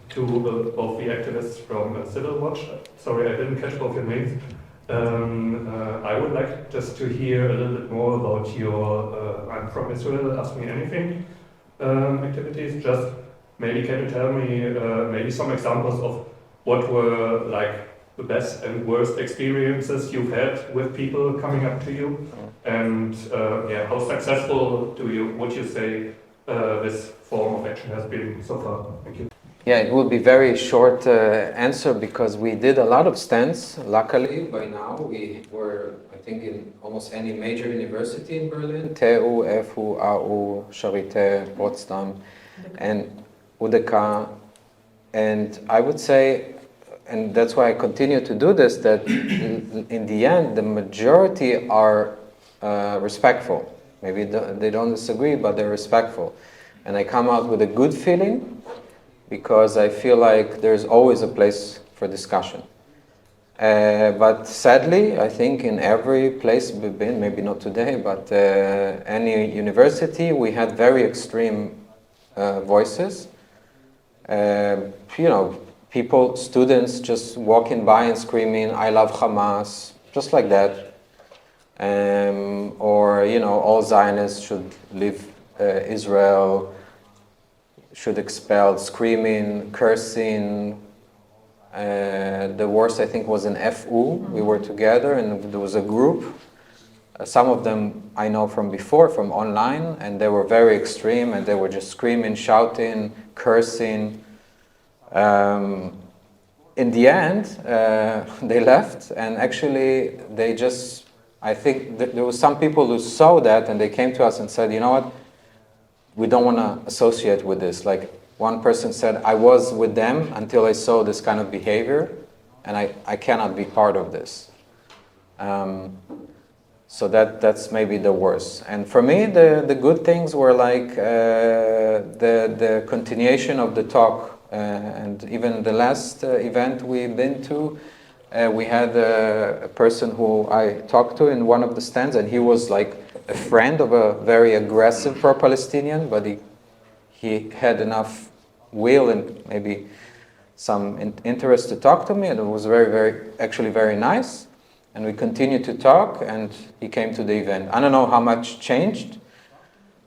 To both the activists from Civil Watch. Sorry, I didn't catch both your names. I would like just to hear a little bit more about your I'm from Israel, Ask Me Anything activities. Just maybe can you tell me maybe some examples of what were the best and worst experiences you've had with people coming up to you, and how successful would you say this form of action has been so far? Thank you. Yeah, it will be very short answer, because we did a lot of stands. Luckily, by now we were, I think, in almost any major university in Berlin. TU, FU, AU, Charité, Potsdam, and UDK. And I would say, and that's why I continue to do this, that in the end, the majority are respectful. Maybe they don't disagree, but they're respectful. And I come out with a good feeling, because I feel like there's always a place for discussion. But sadly, I think in every place we've been, maybe not today, but any university, we had very extreme voices. People, students just walking by and screaming, I love Hamas, just like that. Or, all Zionists should leave Israel, should expel, screaming, cursing. The worst, I think, was in FU. We were together, and there was a group Some of them I know from before, from online, and they were very extreme, and they were just screaming, shouting, cursing. In the end, they left, and actually they just, I think there was some people who saw that, and they came to us and said, you know what, we don't want to associate with this. Like one person said, I was with them until I saw this kind of behavior, and I cannot be part of this. So that's maybe the worst. And for me, the good things were like the continuation of the talk. And even the last event we've been to, we had a person who I talked to in one of the stands, and he was like a friend of a very aggressive pro-Palestinian, but he had enough will and maybe some interest to talk to me, and it was actually very nice. And we continued to talk, and he came to the event. I don't know how much changed,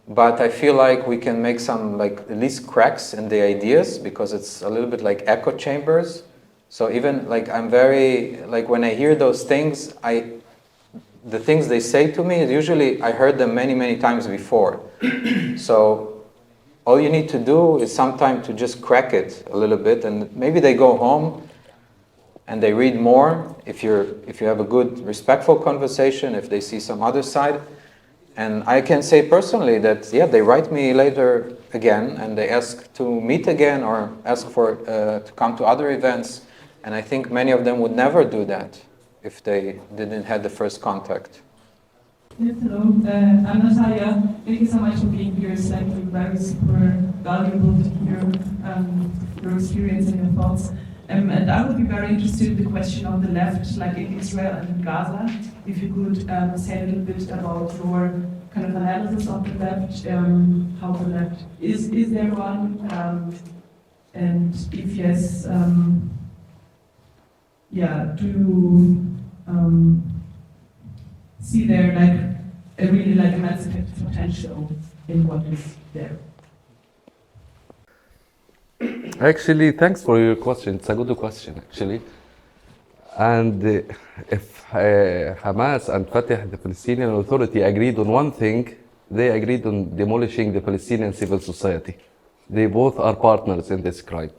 but I feel like we can make some, like, at least cracks in the ideas, because it's a little bit like echo chambers. So even, like, I'm very, like, when I hear those things, the things they say to me, usually I heard them many, many times before. So all you need to do is sometimes to just crack it a little bit, and maybe they go home and they read more, if you have a good, respectful conversation, if they see some other side. And I can say personally that, yeah, they write me later again, and they ask to meet again or ask for to come to other events. And I think many of them would never do that if they didn't have the first contact. Yes, hello. I'm Natalia. Thank you so much for being here. It's like very super valuable to hear your experience and your thoughts. And I would be very interested in the question of the left, like in Israel and in Gaza. If you could say a little bit about your kind of analysis of the left, how the left is there one, and if yes, do you see there like a really like emancipative potential in what is there? Actually, thanks for your question. It's a good question, actually. And if Hamas and Fatah, the Palestinian Authority, agreed on one thing, they agreed on demolishing the Palestinian civil society. They both are partners in this crime.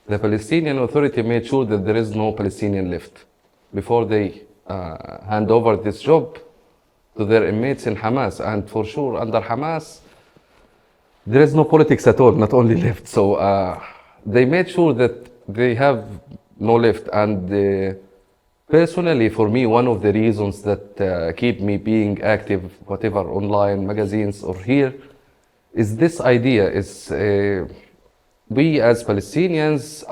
The Palestinian Authority made sure that there is no Palestinian left before they hand over this job to their inmates in Hamas. And for sure, under Hamas, there is no politics at all, not only left. So they made sure that they have no left. And personally, for me, one of the reasons that keep me being active, whatever, online, magazines, or here, is this idea, is we as Palestinians,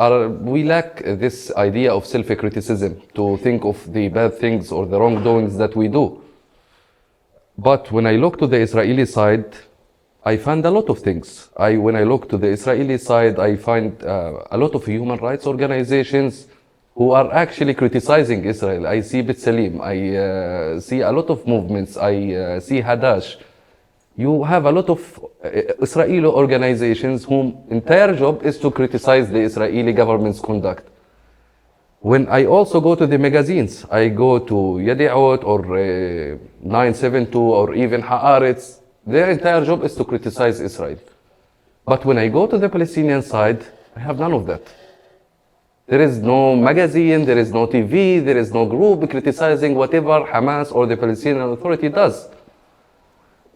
we lack this idea of self-criticism, to think of the bad things or the wrongdoings that we do. But when I look to the Israeli side, I find a lot of things. When I look to the Israeli side, I find a lot of human rights organizations who are actually criticizing Israel. I see B'Tselem, I see a lot of movements, I see Hadash. You have a lot of Israeli organizations whose entire job is to criticize the Israeli government's conduct. When I also go to the magazines, I go to Yadi'ot or 972 or even Haaretz, their entire job is to criticize Israel. But when I go to the Palestinian side, I have none of that. There is no magazine, there is no TV, there is no group criticizing whatever Hamas or the Palestinian Authority does.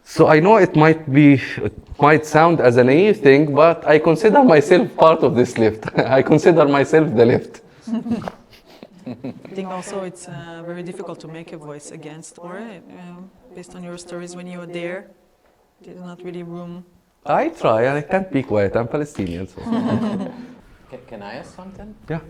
So I know it might sound as a naive thing, but I consider myself part of this left. I consider myself the left. I think also it's very difficult to make a voice against, or based on your stories when you were there, there's not really room. I try, and I can't be quiet. I'm Palestinian. So. Can I ask something? Yeah.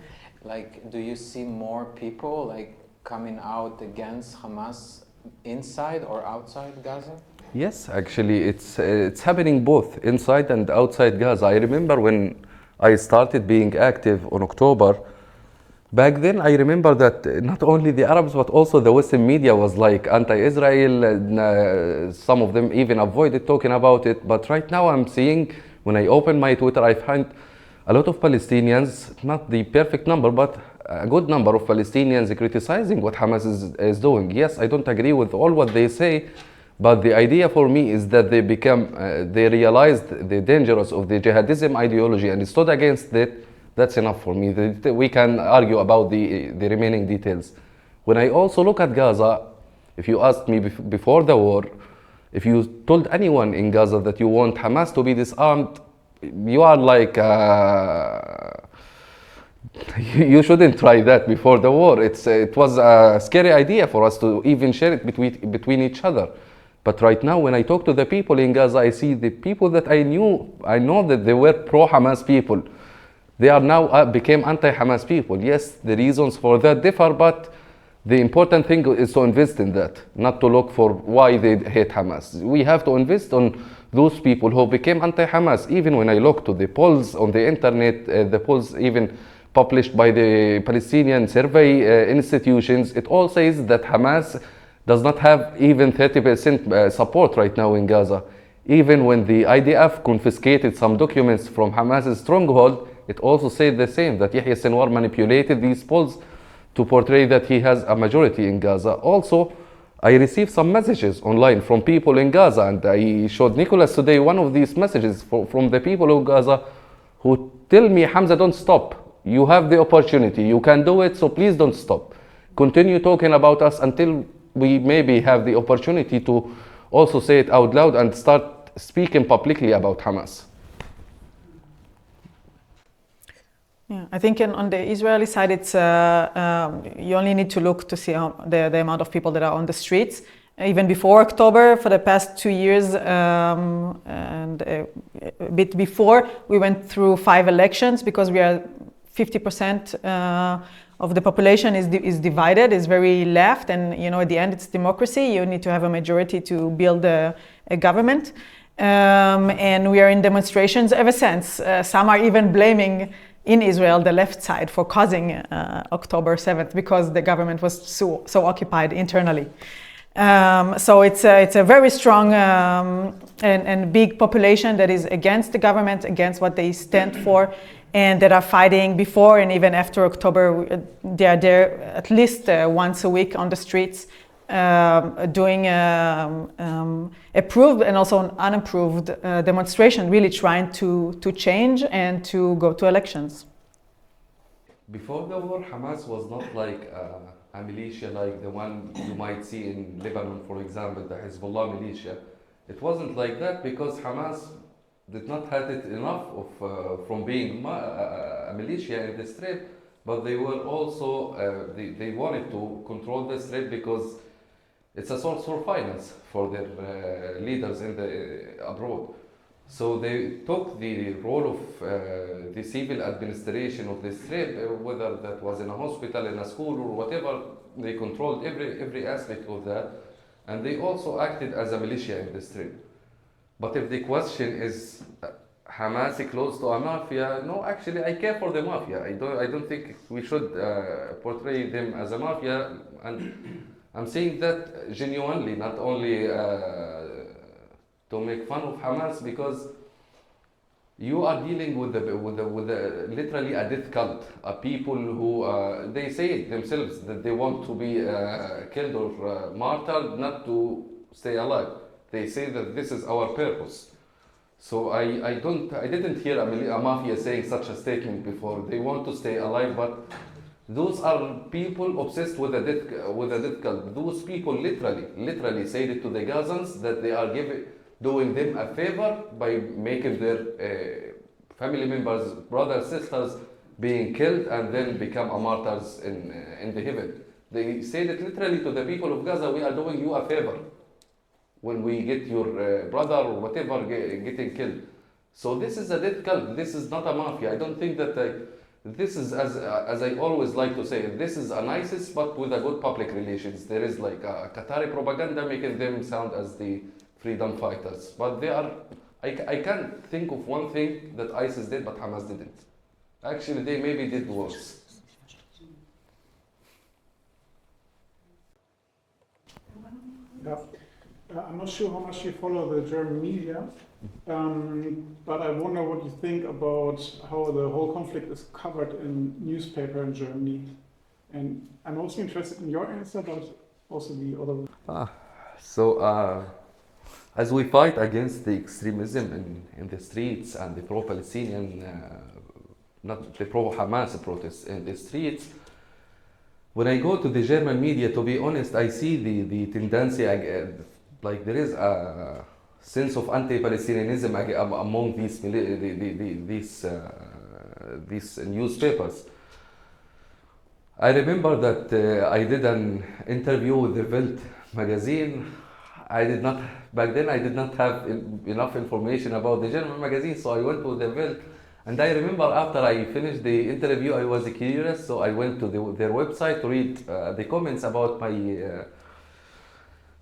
Like, do you see more people like coming out against Hamas inside or outside Gaza? Yes, actually, it's happening both inside and outside Gaza. I remember when I started being active on October. Back then, I remember that not only the Arabs, but also the Western media was like anti-Israel. Some of them even avoided talking about it. But right now, I'm seeing, when I open my Twitter, I find a lot of Palestinians, not the perfect number, but a good number of Palestinians criticizing what Hamas is doing. Yes, I don't agree with all what they say, but the idea for me is that they realized the dangers of the jihadism ideology and stood against it. That's enough for me. We can argue about the remaining details. When I also look at Gaza, if you asked me before the war, if you told anyone in Gaza that you want Hamas to be disarmed, you are like, you shouldn't try that before the war. It was a scary idea for us to even share it between each other. But right now, when I talk to the people in Gaza, I see the people that I know that they were pro-Hamas people. They are now became anti-Hamas people. Yes, the reasons for that differ, but the important thing is to invest in that, not to look for why they hate Hamas. We have to invest on those people who became anti-Hamas. Even when I look to the polls on the internet, the polls even published by the Palestinian survey institutions, it all says that Hamas does not have even 30% support right now in Gaza. Even when the IDF confiscated some documents from Hamas's stronghold, it also said the same, that Yahya Sinwar manipulated these polls to portray that he has a majority in Gaza. Also, I received some messages online from people in Gaza, and I showed Nicholas today one of these messages from the people of Gaza who tell me, Hamza, don't stop. You have the opportunity. You can do it, so please don't stop. Continue talking about us until we maybe have the opportunity to also say it out loud and start speaking publicly about Hamas. Yeah, I think on the Israeli side, it's you only need to look to see the amount of people that are on the streets. Even before October, for the past 2 years and a bit before, we went through 5 elections because we are 50% of the population is divided, is very left, and at the end it's democracy. You need to have a majority to build a government, and we are in demonstrations ever since. Some are even blaming in Israel the left side for causing October 7th because the government was so occupied internally. So it's a very strong and big population that is against the government, against what they stand for, and that are fighting before and even after October. They are there at least once a week on the streets, doing approved and also unapproved demonstration, really trying to change and to go to elections. Before the war, Hamas was not like a militia like the one you might see in Lebanon, for example, the Hezbollah militia. It wasn't like that because Hamas did not have it enough of from being a militia in the Strip, but they were also they wanted to control the Strip because it's a source of finance for their leaders in the abroad. So they took the role of the civil administration of the Strip, whether that was in a hospital, in a school, or whatever. They controlled every aspect of that, and they also acted as a militia in the Strip. But if the question is Hamas close to a mafia, no, actually I care for the mafia. I don't think we should portray them as a mafia, and I'm saying that genuinely, not only to make fun of Hamas, because you are dealing with literally a death cult, a people who they say it themselves that they want to be killed or martyred, not to stay alive. They say that this is our purpose. So I didn't hear a mafia saying such a statement before. They want to stay alive, but those are people obsessed with a death cult. Those people literally said it to the Gazans that they are doing them a favor by making their family members, brothers, sisters being killed and then become a martyrs in the heaven. They said it literally to the people of Gaza, we are doing you a favor when we get your brother or whatever getting killed. So this is a death cult. This is not a mafia. I don't think that this is, as I always like to say, this is an ISIS but with a good public relations. There is like a Qatari propaganda making them sound as the freedom fighters. But they are, I can't think of one thing that ISIS did but Hamas didn't. Actually, they maybe did worse. Yeah. I'm not sure how much you follow the German media, but I wonder what you think about how the whole conflict is covered in newspaper in Germany. And I'm also interested in your answer, but also the other. As we fight against the extremism in the streets and the pro-Palestinian, not the pro-Hamas protests in the streets, when I go to the German media, to be honest, I see the tendency, like there is a sense of anti-Palestinianism among these newspapers. I remember that I did an interview with the Welt magazine. Back then I did not have enough information about the German magazine, so I went to the Welt. And I remember after I finished the interview, I was curious, so I went to their website to read the comments about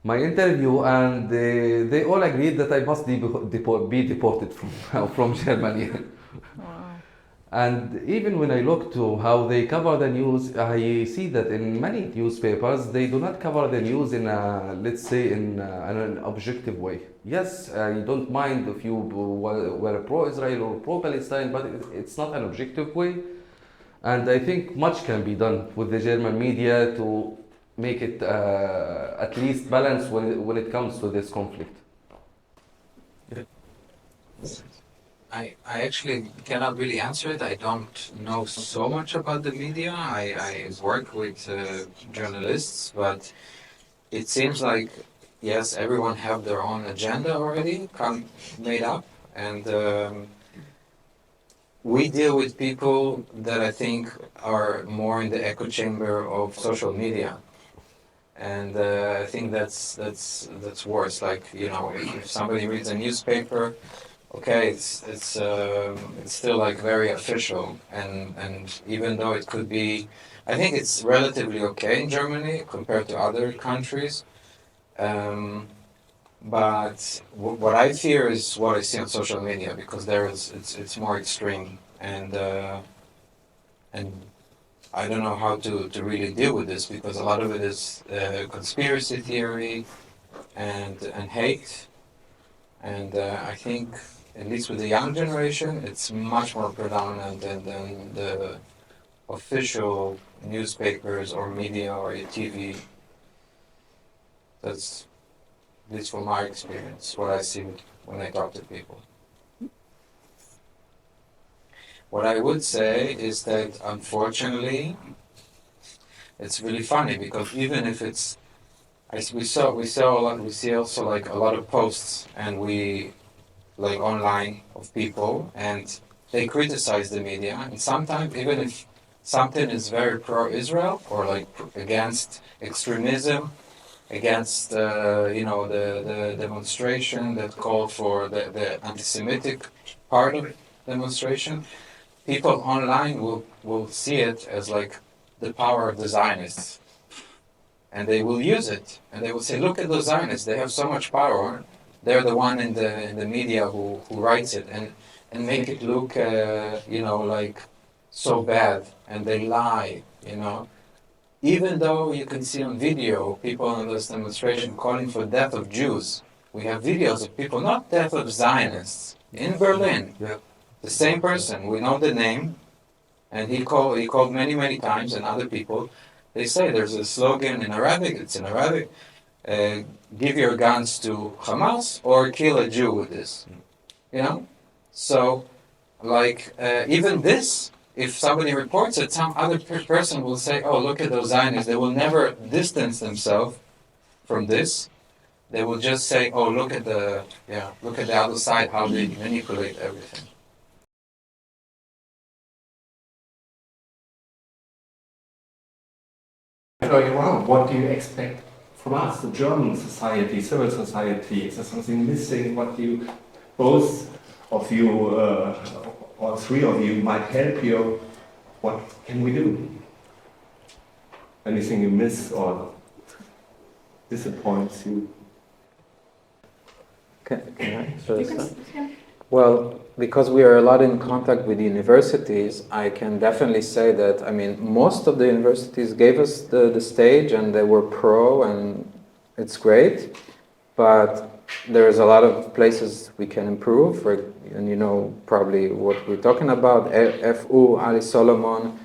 my interview, and they all agreed that I must be deported from Germany. Wow. And even when I look to how they cover the news, I see that in many newspapers, they do not cover the news in let's say, in an objective way. Yes, I don't mind if you were pro-Israel or pro-Palestine, but it's not an objective way. And I think much can be done with the German media to make it at least balanced when it comes to this conflict. I actually cannot really answer it. I don't know so much about the media. I work with journalists, but it seems like, yes, everyone have their own agenda already made up, and we deal with people that I think are more in the echo chamber of social media, and I think that's worse. Like, you know, if somebody reads a newspaper, okay, it's still like very official, and even though it could be, I think it's relatively okay in Germany compared to other countries. But what I fear is what I see on social media, because it's more extreme, and I don't know how to really deal with this, because a lot of it is conspiracy theory and hate, and I think, at least with the young generation, it's much more predominant than the official newspapers or media or TV. That's, at least from my experience, what I see when I talk to people. What I would say is that, unfortunately, it's really funny, because even if it's, we see also like a lot of posts, and like online, of people, and they criticize the media, and sometimes even if something is very pro-Israel or like against extremism, against the demonstration that called for the anti-Semitic part of demonstration, people online will see it as like the power of the Zionists, and they will use it, and they will say, look at those Zionists, they have so much power. They're the one in the media who writes it, and make it look like so bad, and they lie, Even though you can see on video people on this demonstration calling for death of Jews. We have videos of people, not death of Zionists, in Berlin. Yeah. The same person, we know the name, and he called many times, and other people, they say there's a slogan in Arabic, it's in Arabic, give your guns to Hamas or kill a Jew with this, So, like, even this, if somebody reports it, some other person will say, oh, look at those Zionists. They will never distance themselves from this. They will just say, oh, look at the other side, how they manipulate everything. Going around, what do you expect from us, the German society, civil society? Is there something missing? What you, both of you, or three of you, might help you? What can we do? Anything you miss or disappoints you? Can I answer this? Well, because we are a lot in contact with universities, I can definitely say that, most of the universities gave us the stage, and they were pro, and it's great. but there's a lot of places we can improve, and you know probably what we're talking about. F.U. Ali Solomon.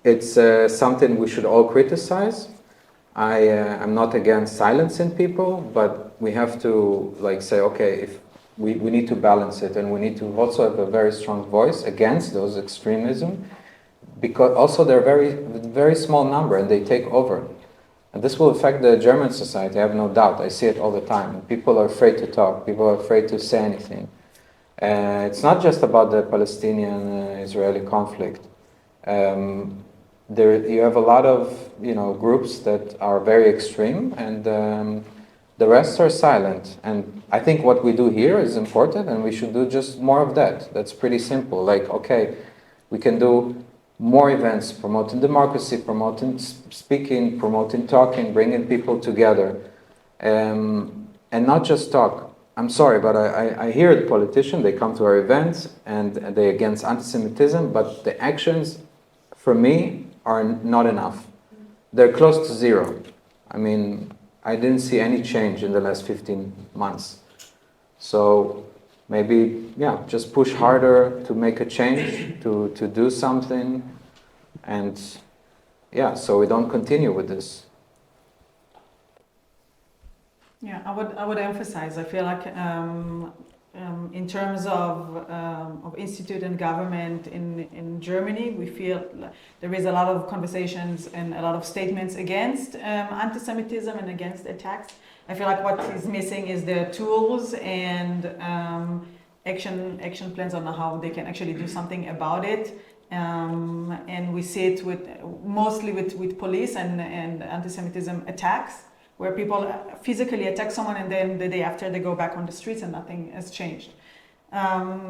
It's something we should all criticize. I'm not against silencing people, but we have to like say, okay, if we need to balance it, and we need to also have a very strong voice against those extremism, because also they're very small number and they take over. And this will affect the German society, I have no doubt. I see it all the time. People are afraid to talk, people are afraid to say anything. It's not just about the Palestinian-Israeli conflict. You have a lot of groups that are very extreme, and the rest are silent. And I think what we do here is important, and we should do just more of that. That's pretty simple. Like, okay, we can do more events promoting democracy, promoting speaking, promoting talking, bringing people together, and not just talk. I'm sorry, but I hear the politicians, they come to our events and they're against anti-Semitism, but the actions, for me, are not enough. They're close to zero. I mean, I didn't see any change in the last 15 months. So maybe, yeah, just push harder to make a change, to do something, and yeah, so we don't continue with this. Yeah, I would emphasize. I feel like in terms of institute and government in Germany, we feel like there is a lot of conversations and a lot of statements against anti-Semitism and against attacks. I feel like what is missing is the tools and action plans on how they can actually do something about it. And we see it mostly with police and anti-Semitism attacks, where people physically attack someone and then the day after they go back on the streets and nothing has changed.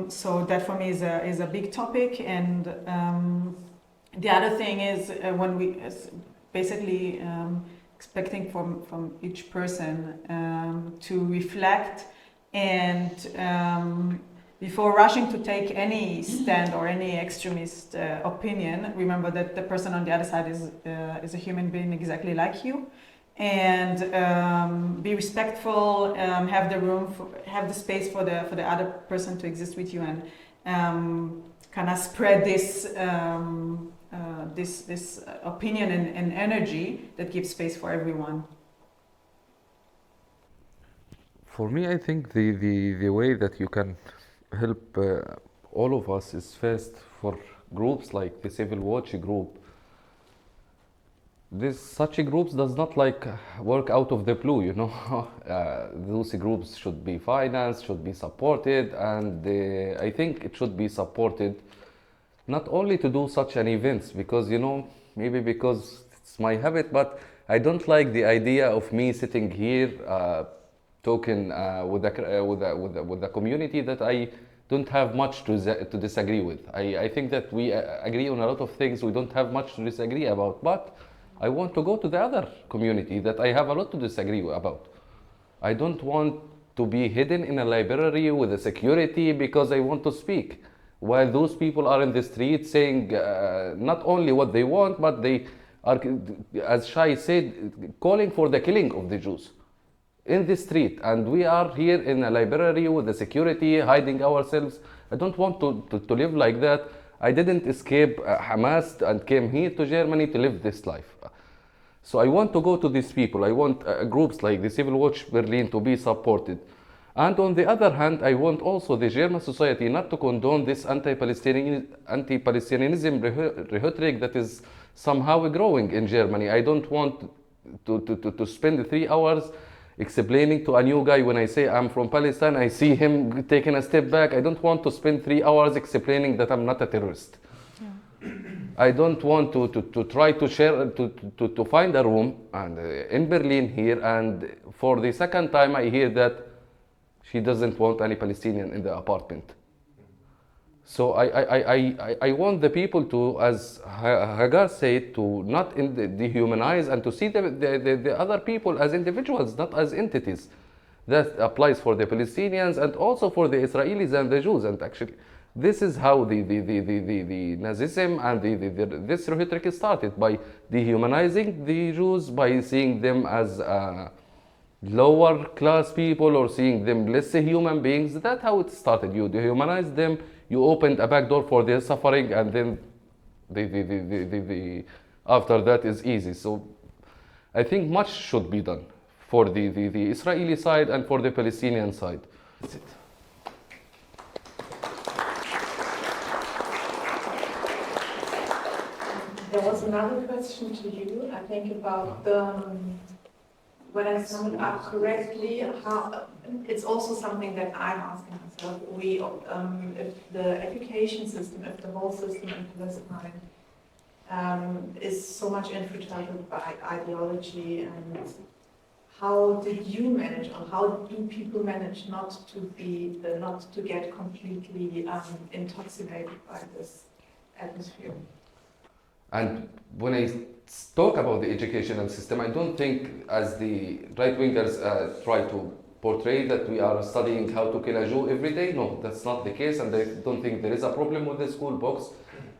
So that for me is a big topic. And the other thing is when we basically expecting from each person to reflect and before rushing to take any stand or any extremist opinion, remember that the person on the other side is a human being exactly like you. And be respectful, have the space for the other person to exist with you, and kind of spread this opinion and energy that gives space for everyone. For me, I think the way that you can help all of us is first for groups like the Civil Watch group. Such groups does not work out of the blue, you know. Those groups should be financed, should be supported, and I think it should be supported not only to do such an events, because maybe because it's my habit, but I don't like the idea of me sitting here talking with the community that I don't have much to disagree with. I think that we agree on a lot of things we don't have much to disagree about, but I want to go to the other community that I have a lot to disagree about. I don't want to be hidden in a library with a security because I want to speak, while those people are in the street saying not only what they want, but they are, as Shay said, calling for the killing of the Jews in the street. And we are here in a library with the security, hiding ourselves. I don't want to live like that. I didn't escape Hamas and came here to Germany to live this life. So I want to go to these people. I want groups like the Civil Watch Berlin to be supported. And on the other hand, I want also the German society not to condone this anti-Palestinianism rhetoric that is somehow growing in Germany. I don't want to spend 3 hours explaining to a new guy when I say I'm from Palestine, I see him taking a step back. I don't want to spend 3 hours explaining that I'm not a terrorist. Yeah. I don't want to try to share, to find a room and, in Berlin here, and for the second time I hear that she doesn't want any Palestinian in the apartment. So I want the people to, as Hagar said, to not dehumanize and to see the other people as individuals, not as entities. That applies for the Palestinians and also for the Israelis and the Jews. And actually, this is how the Nazism and this rhetoric started, by dehumanizing the Jews, by seeing them as lower class people or seeing them less human beings. That's how it started. You dehumanize them, you opened a back door for their suffering, and then after that is easy. So I think much should be done for the Israeli side and for the Palestinian side. That's it. There was another question to you, I think, about the, when I sum it up correctly, how, it's also something that I'm asking myself. If the education system, if the whole system in Palestine is so much infiltrated by ideology, and how did you manage, or how do people manage not to get completely intoxicated by this atmosphere? And when I talk about the educational system, I don't think, as the right-wingers try to portray, that we are studying how to kill a Jew every day. No, that's not the case, and I don't think there is a problem with the school books.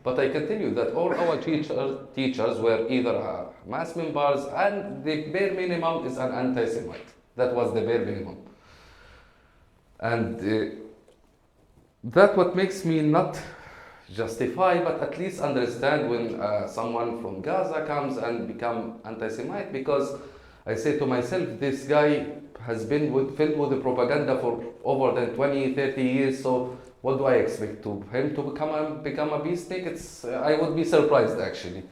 But I can tell you that all our teachers were either mass members, and the bare minimum is an anti-Semite. That was the bare minimum. And that's what makes me not justify, but at least understand when someone from Gaza comes and become anti-Semite, because I say to myself, this guy has been filled with the propaganda for over than 20, 30 years, so what do I expect him to become a beastnik? I would be surprised, actually.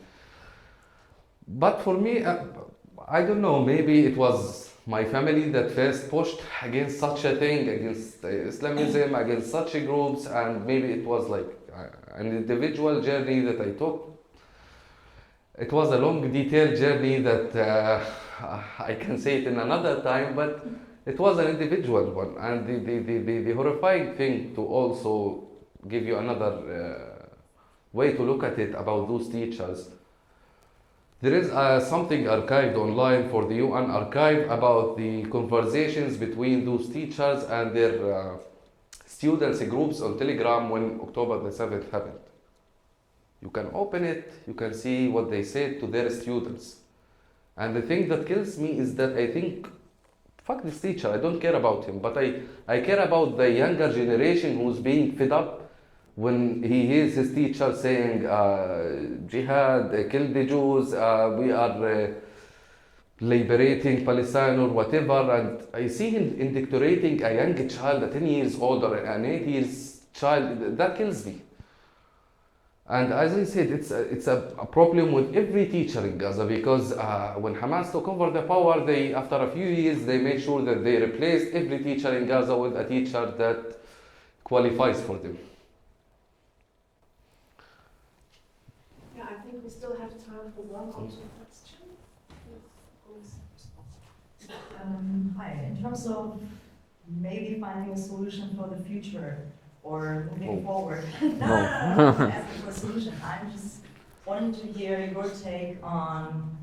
But for me, I don't know, maybe it was my family that first pushed against such a thing, against Islamism, against such groups, and maybe it was like an individual journey that I took. It was a long, detailed journey that I can say it in another time, but it was an individual one. And the horrifying thing, to also give you another way to look at it about those teachers, there is something archived online for the UN archive about the conversations between those teachers and their students groups on Telegram when October the 7th happened. You can open it, you can see what they said to their students. And the thing that kills me is that I think, fuck this teacher, I don't care about him, but I care about the younger generation who's being fed up when he hears his teacher saying, jihad, kill the Jews, we are liberating Palestine or whatever, and I see him indoctrinating a young child, a 10 years old or an 8 years child. That kills me. And as I said, it's a problem with every teacher in Gaza, because when Hamas took over the power, after a few years, they made sure that they replaced every teacher in Gaza with a teacher that qualifies for them. Yeah, I think we still have time for one or two questions. Hi, in terms of maybe finding a solution for the future or moving forward. No, I'm not asking for a solution. I'm just wanting to hear your take on,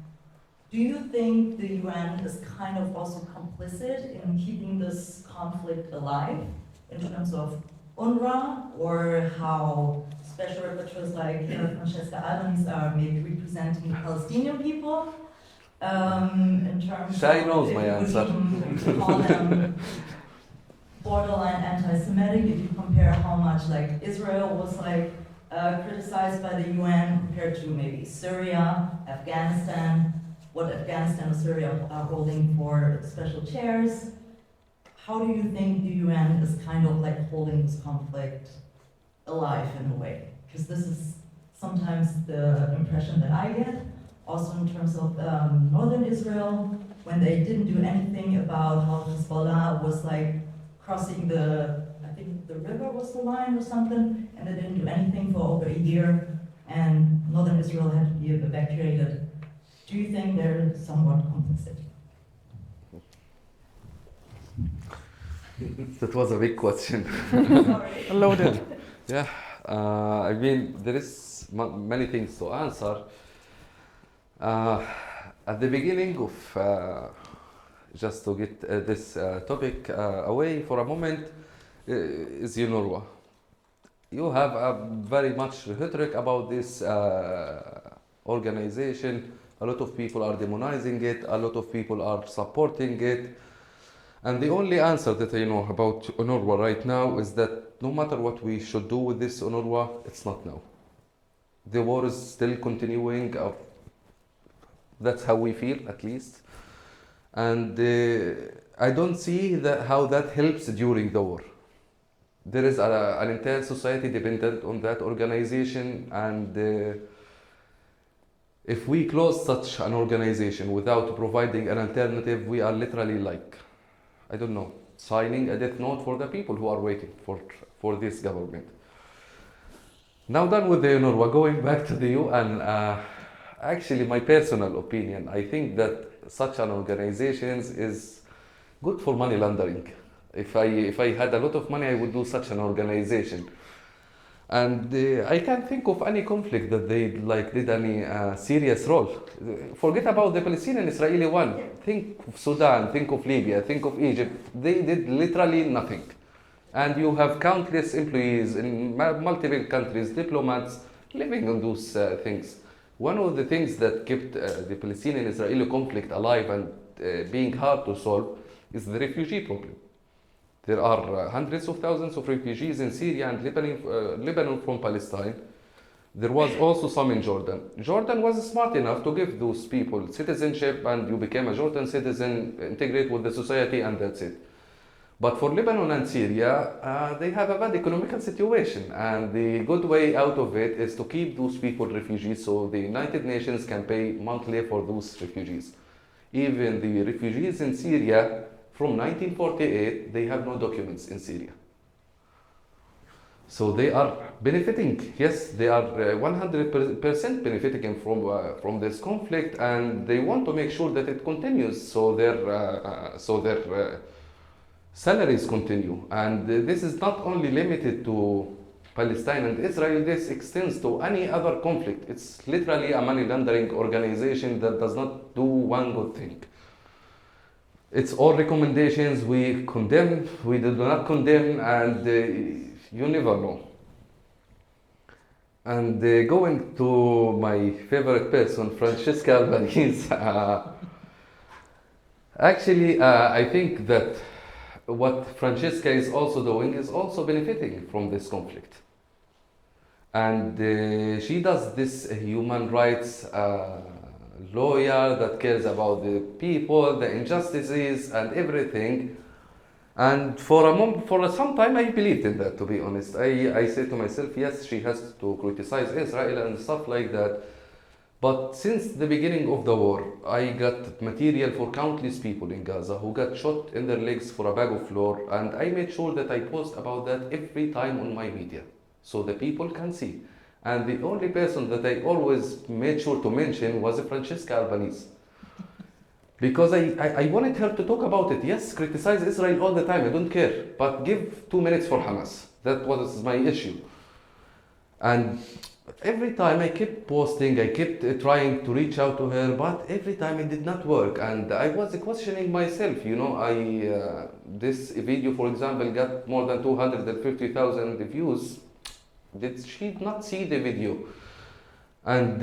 do you think the UN is kind of also complicit in keeping this conflict alive in terms of UNRWA, or how special rapporteurs like Francesca Albanese are maybe representing the Palestinian people? In terms Shay of, knows if my you would answer. even call them borderline anti-Semitic, if you compare how much like Israel was like criticized by the UN compared to maybe Syria, Afghanistan, what Afghanistan and Syria are holding for special chairs. How do you think the UN is kind of like holding this conflict alive in a way? Because this is sometimes the impression that I get. Also in terms of northern Israel, when they didn't do anything about how Hezbollah was like crossing I think the river was the line or something, and they didn't do anything for over a year, and northern Israel had to be evacuated. Do you think they're somewhat complicit? That was a big question. Loaded. Yeah, I mean, there is many things to answer. At the beginning of, just to get this topic away for a moment, is UNRWA. You have a very much rhetoric about this organization. A lot of people are demonizing it. A lot of people are supporting it. And the only answer that I know about UNRWA right now is that no matter what we should do with this UNRWA, it's not now. The war is still continuing. That's how we feel, at least. And I don't see how that helps during the war. There is an entire society dependent on that organization, and if we close such an organization without providing an alternative, we are literally like, I don't know, signing a death note for the people who are waiting for this government. Now done with the UNRWA, going back to the UN, actually my personal opinion, I think that such an organization is good for money laundering. If I had a lot of money, I would do such an organization. And I can't think of any conflict that they did any serious role. Forget about the Palestinian-Israeli one. Think of Sudan, think of Libya, think of Egypt. They did literally nothing. And you have countless employees in multiple countries, diplomats, living on those things. One of the things that kept the Palestinian-Israeli conflict alive and being hard to solve is the refugee problem. There are hundreds of thousands of refugees in Syria and Lebanon from Palestine. There was also some in Jordan. Jordan was smart enough to give those people citizenship, and you became a Jordan citizen, integrate with the society, and that's it. But for Lebanon and Syria, they have a bad economical situation, and the good way out of it is to keep those people refugees so the United Nations can pay monthly for those refugees. Even the refugees in Syria, from 1948, they have no documents in Syria. So they are benefiting. Yes, they are 100% benefiting from this conflict, and they want to make sure that it continues, so their salaries continue. And this is not only limited to Palestine and Israel. This extends to any other conflict. It's literally a money laundering organization that does not do one good thing. It's all recommendations. We condemn, we do not condemn, and you never know. And going to my favorite person, Francesca Albanese, actually, I think that what Francesca is also doing is also benefiting from this conflict. And she does this human rights lawyer that cares about the people, the injustices, and everything. And for some time, I believed in that, to be honest. I said to myself, yes, she has to criticize Israel and stuff like that. But since the beginning of the war, I got material for countless people in Gaza who got shot in their legs for a bag of flour, and I made sure that I post about that every time on my media, so the people can see. And the only person that I always made sure to mention was Francesca Albanese. Because I wanted her to talk about it. Yes, criticize Israel all the time, I don't care. But give 2 minutes for Hamas. That was my issue. And every time I kept posting, I kept trying to reach out to her, but every time it did not work. And I was questioning myself, you know, this video, for example, got more than 250,000 views. Did she not see the video? And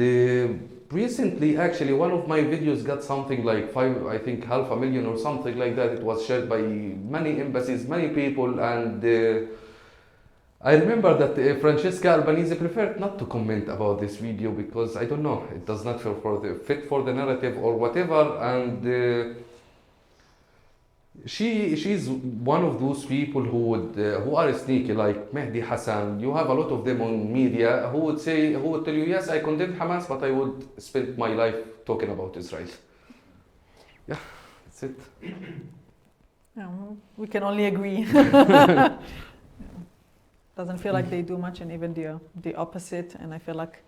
recently, actually, one of my videos got something like 500,000 or something like that. It was shared by many embassies, many people, and I remember that Francesca Albanese preferred not to comment about this video because, I don't know, it does not fit for the narrative or whatever, and she's one of those people who are sneaky, like Mehdi Hassan. You have a lot of them on media who would tell you, yes, I condemn Hamas, but I would spend my life talking about Israel. Yeah, that's it. Yeah, we can only agree. Doesn't feel like they do much, and even the opposite. And I feel like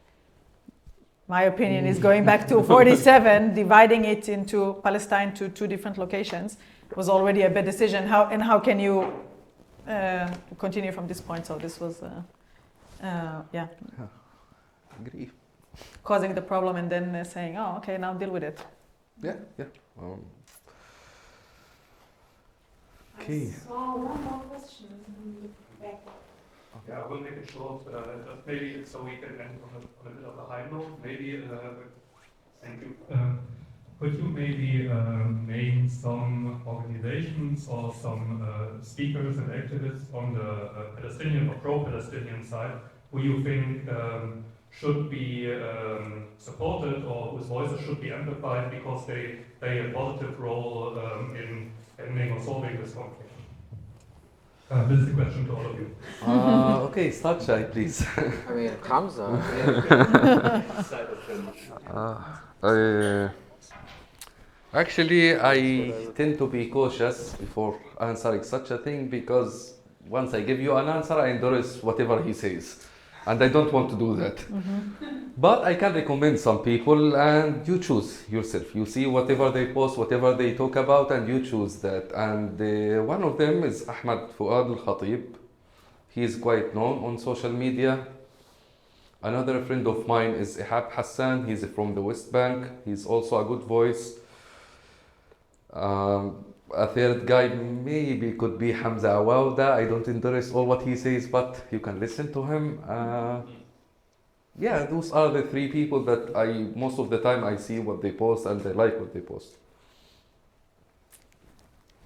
my opinion is going back to 47, dividing it into Palestine to 2 different locations was already a bad decision. How can you continue from this point? So this was, Agree. Causing the problem and then saying, oh, okay, now deal with it. Yeah. Okay. I saw one more question in the back. Yeah, I will make it short. Just maybe so we can end on a bit of a high note. Maybe, thank you. Could you maybe name some organizations or some speakers and activists on the Palestinian or pro-Palestinian side who you think should be supported or whose voices should be amplified because they play a positive role in ending or solving this conflict? This is a question to all of you. Okay, start Shay, please. I mean, Hamza. Actually, I tend to be cautious before answering such a thing because once I give you an answer, I endorse whatever he says. And I don't want to do that. But I can recommend some people and you choose yourself. You see whatever they post, whatever they talk about, and you choose that. And one of them is Ahmad Fuad al-Khatib. He is quite known on social media. Another friend of mine is Ihab Hassan. He's from the West Bank. He's also a good voice. A third guy maybe could be Hamza Awauda. I don't endorse all what he says, but you can listen to him. Yeah, those are the three people that most of the time I see what they post and I like what they post.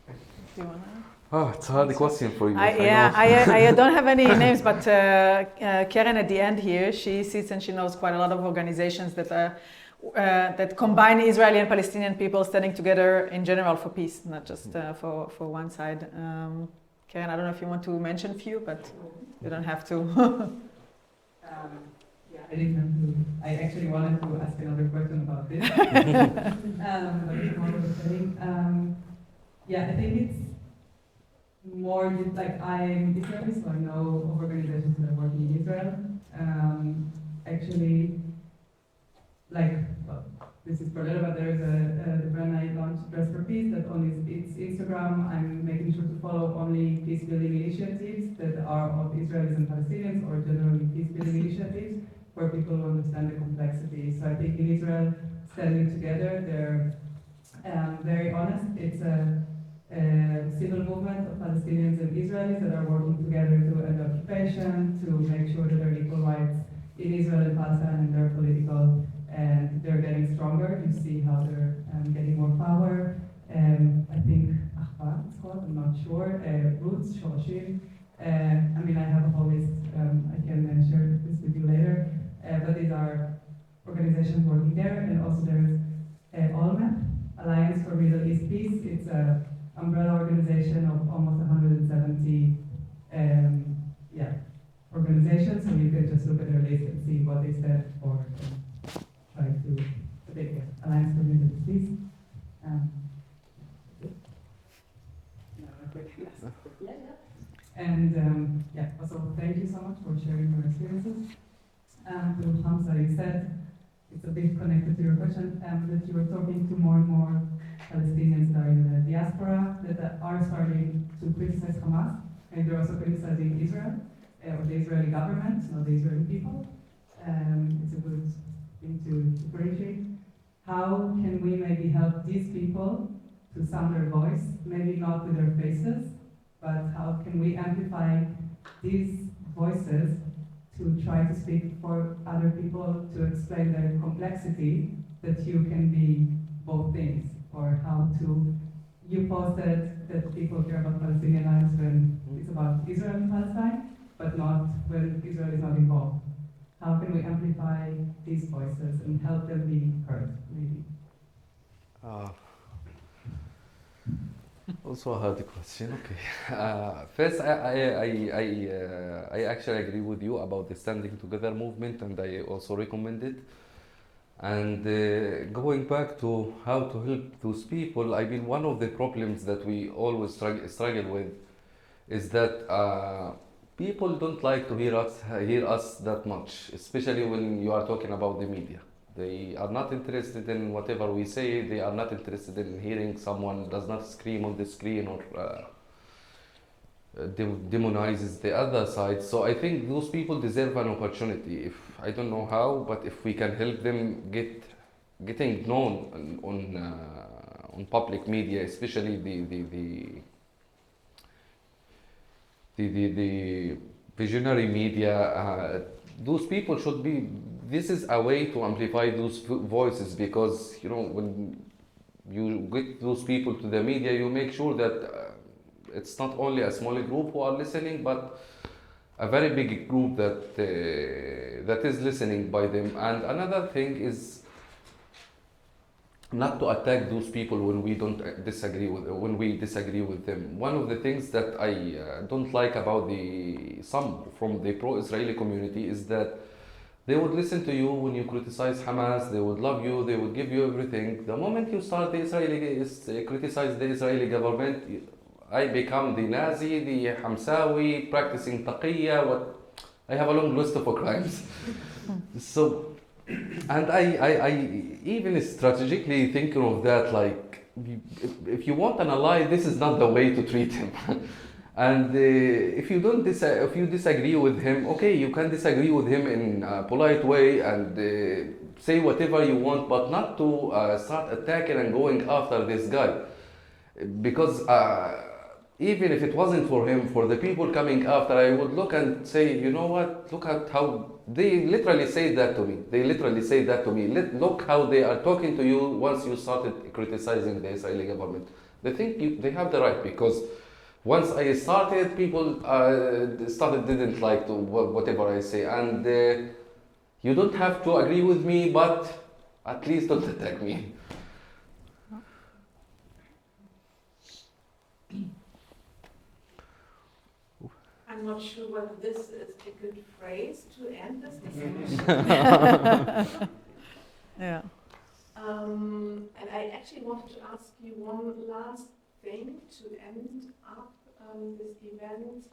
Do you wanna? Oh, it's a hard question for you. I don't have any names, but Karen at the end here, she sits and she knows quite a lot of organizations that combine Israeli and Palestinian people standing together in general for peace, not just for one side. Karen, I don't know if you want to mention a few, but you don't have to. Yeah, I didn't have to. I actually wanted to ask another question about this. But it's more of a thing. Yeah, I think it's more just like I'm Israeli, so I know of organizations that are working in Israel. Actually, like, well, this is for a little, but there is the brand I launched, Dress for Peace, that on its Instagram, I'm making sure to follow only peace-building initiatives that are of Israelis and Palestinians, or generally peace-building initiatives, where people understand the complexity. So I think in Israel, standing together, they're very honest. It's a civil movement of Palestinians and Israelis that are working together to end occupation, to make sure that there are equal rights in Israel and Palestine, and they're political, and they're getting stronger. You see how they're getting more power. I think Ahbar, it's called, I'm not sure. Roots, Shoshim. I mean, I have a whole list. I can share this with you later. But these are organizations working there, and also there's ALMEP, Alliance for Middle East Peace. It's an umbrella organization of almost 170 organizations, so you can just look at their list and see what they stand for and try to take Alliance for Middle East Peace. And also thank you so much for sharing your experiences. To Hamza, you said, it's a bit connected to your question, that you were talking to more and more Palestinians that are in the diaspora that are starting to criticize Hamas, and they're also criticizing Israel, or the Israeli government, not the Israeli people. It's a good thing to differentiate. How can we maybe help these people to sound their voice, maybe not with their faces, but how can we amplify these voices to try to speak for other people, to explain the complexity that you can be both things, or how to, you posted that people care about Palestinian lives when it's about Israel and Palestine, but not when Israel is not involved. How can we amplify these voices and help them be heard, maybe? Also a hard question. Okay. First, I actually agree with you about the standing together movement, and I also recommend it. And going back to how to help those people, I mean, one of the problems that we always struggle with is that people don't like to hear us that much, especially when you are talking about the media. They are not interested in whatever we say. They are not interested in hearing someone does not scream on the screen or demonizes the other side. So I think those people deserve an opportunity. If I don't know how, but if we can help them getting known on public media, especially the visionary media, those people should be. This is a way to amplify those voices, because when you get those people to the media, you make sure that it's not only a small group who are listening, but a very big group that is listening by them. And another thing is not to attack those people when we disagree with them. One of the things that I don't like about some from the pro-Israeli community is that they would listen to you when you criticize Hamas. They would love you. They would give you everything. The moment you start criticize the Israeli government, I become the Nazi, the Hamsawi, practicing taqiyya. I have a long list of crimes. So, and I even strategically thinking of that, like, if you want an ally, this is not the way to treat him. And if you disagree with him, okay, you can disagree with him in a polite way and say whatever you want, but not to start attacking and going after this guy, because even if it wasn't for him, for the people coming after, I would look and say, you know what, look at how they literally say that to me. Look how they are talking to you once you started criticizing the Israeli government. They think they have the right, because once I started, people didn't like whatever I say. And you don't have to agree with me, but at least don't attack me. I'm not sure whether this is a good phrase to end this discussion. Yeah. And I actually wanted to ask you one last thing to end up this event.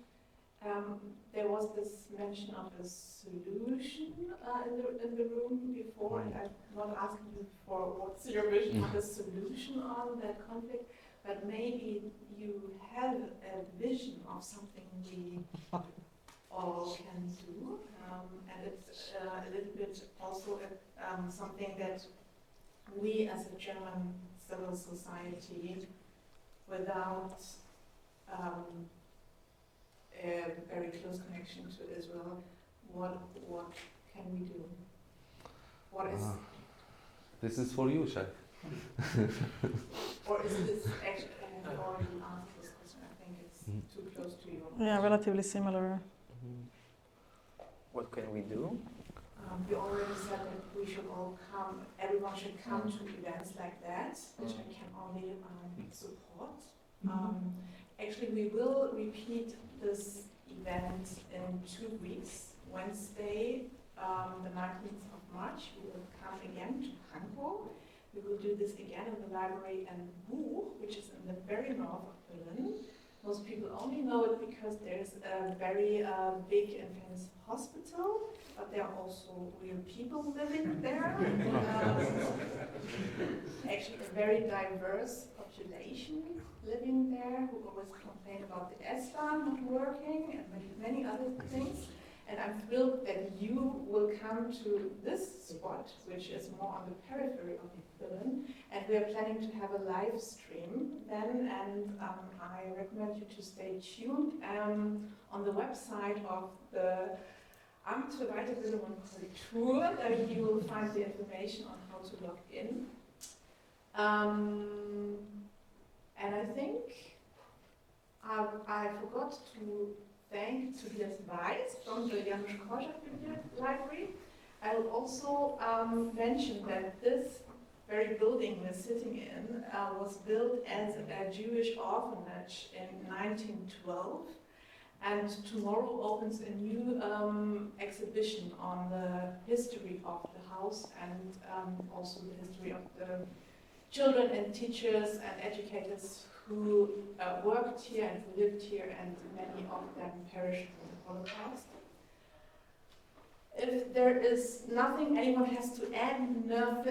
There was this mention of a solution in the room before, and I'm not asking you for what's your vision of a solution on that conflict, but maybe you have a vision of something we all can do, and it's a little bit also something that we as a German civil society, without a very close connection to Israel, what can we do? What is? This is for you, Shay. Or is this actually? I have already answered this question. I think it's too close to you. Yeah, relatively similar. What can we do? We already said that we should all come. Everyone should come to events like that, which I can only support. Actually, we will repeat this event in 2 weeks. Wednesday, the 19th of March, we will come again to Pankow. We will do this again in the library in Buch, which is in the very north of Berlin. Most people only know it because there's a very big and famous hospital, but there are also real people living there. Actually, a very diverse population living there who always complain about the S-Bahn not working and many other things. And I'm thrilled that you will come to this spot, which is more on the periphery of Berlin. And we are planning to have a live stream then, and I recommend you to stay tuned. On the website of the Amt für Weiterbildung und Kultur, you will find the information on how to log in. And I think I forgot to thank Tobias Weiss from the Janusz-Korczak-Library. I will also mention that this very building we're sitting in was built as a Jewish orphanage in 1912, and tomorrow opens a new exhibition on the history of the house and also the history of the children and teachers and educators who worked here and who lived here, and many of them perished in the Holocaust. If there is nothing anyone has to add, no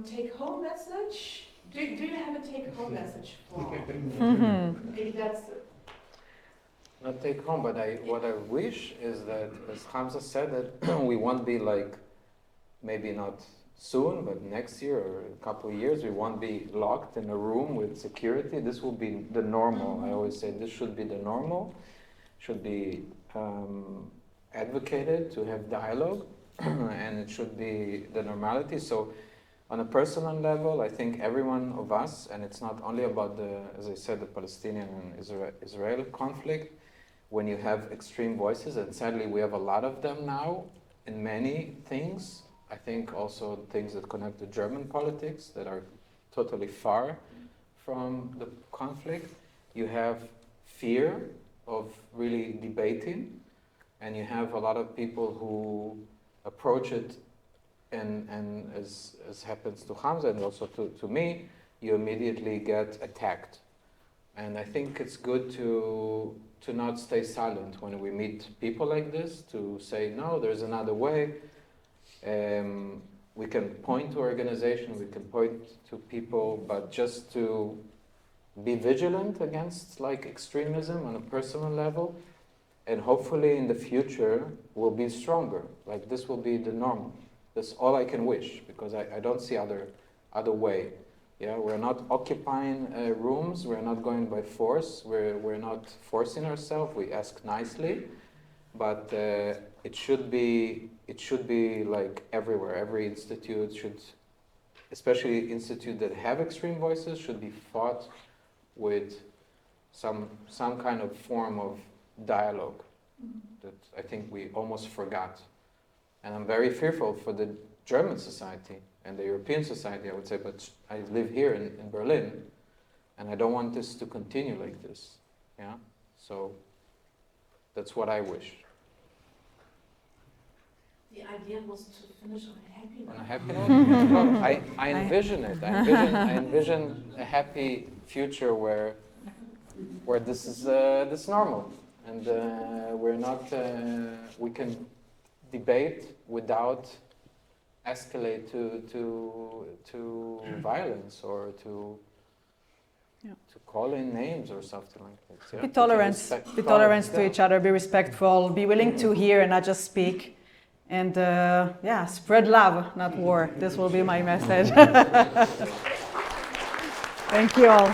take-home message. Do you have a take-home message for? Maybe that's it. Not take home, but what I wish is that, as Hamza said, that we won't be like, maybe not soon, but next year or a couple of years, we won't be locked in a room with security. This will be the normal. I always say this should be the normal, should be advocated to have dialogue, and it should be the normality. So On a personal level, I think every one of us, and it's not only about the, as I said, the Palestinian and Israel conflict, when you have extreme voices, and sadly we have a lot of them now in many things, I think also things that connect to German politics that are totally far from the conflict. You have fear of really debating, and you have a lot of people who approach it and as happens to Hamza and also to me, you immediately get attacked. And I think it's good to not stay silent when we meet people like this, to say, no, there's another way. We can point to organizations, we can point to people, but just to be vigilant against like extremism on a personal level, and hopefully in the future we'll be stronger. Like this will be the normal. That's all I can wish, because I don't see other way. Yeah, we're not occupying rooms. We're not going by force. We're not forcing ourselves. We ask nicely, but it should be like everywhere. Every institute should, especially institutes that have extreme voices, should be fought with some kind of form of dialogue that I think we almost forgot. And I'm very fearful for the German society and the European society, I would say, but I live here in Berlin, and I don't want this to continue like this. Yeah, so that's what I wish. The idea was to finish on a happy note. On a happy note? No, I envision it. I envision a happy future where this is this normal, and we're not. We can debate without escalate to violence or to call in names or something like this. Yeah? Be tolerant to each other, be respectful, be willing to hear and not just speak, and spread love, not war. This will be my message. Thank you all.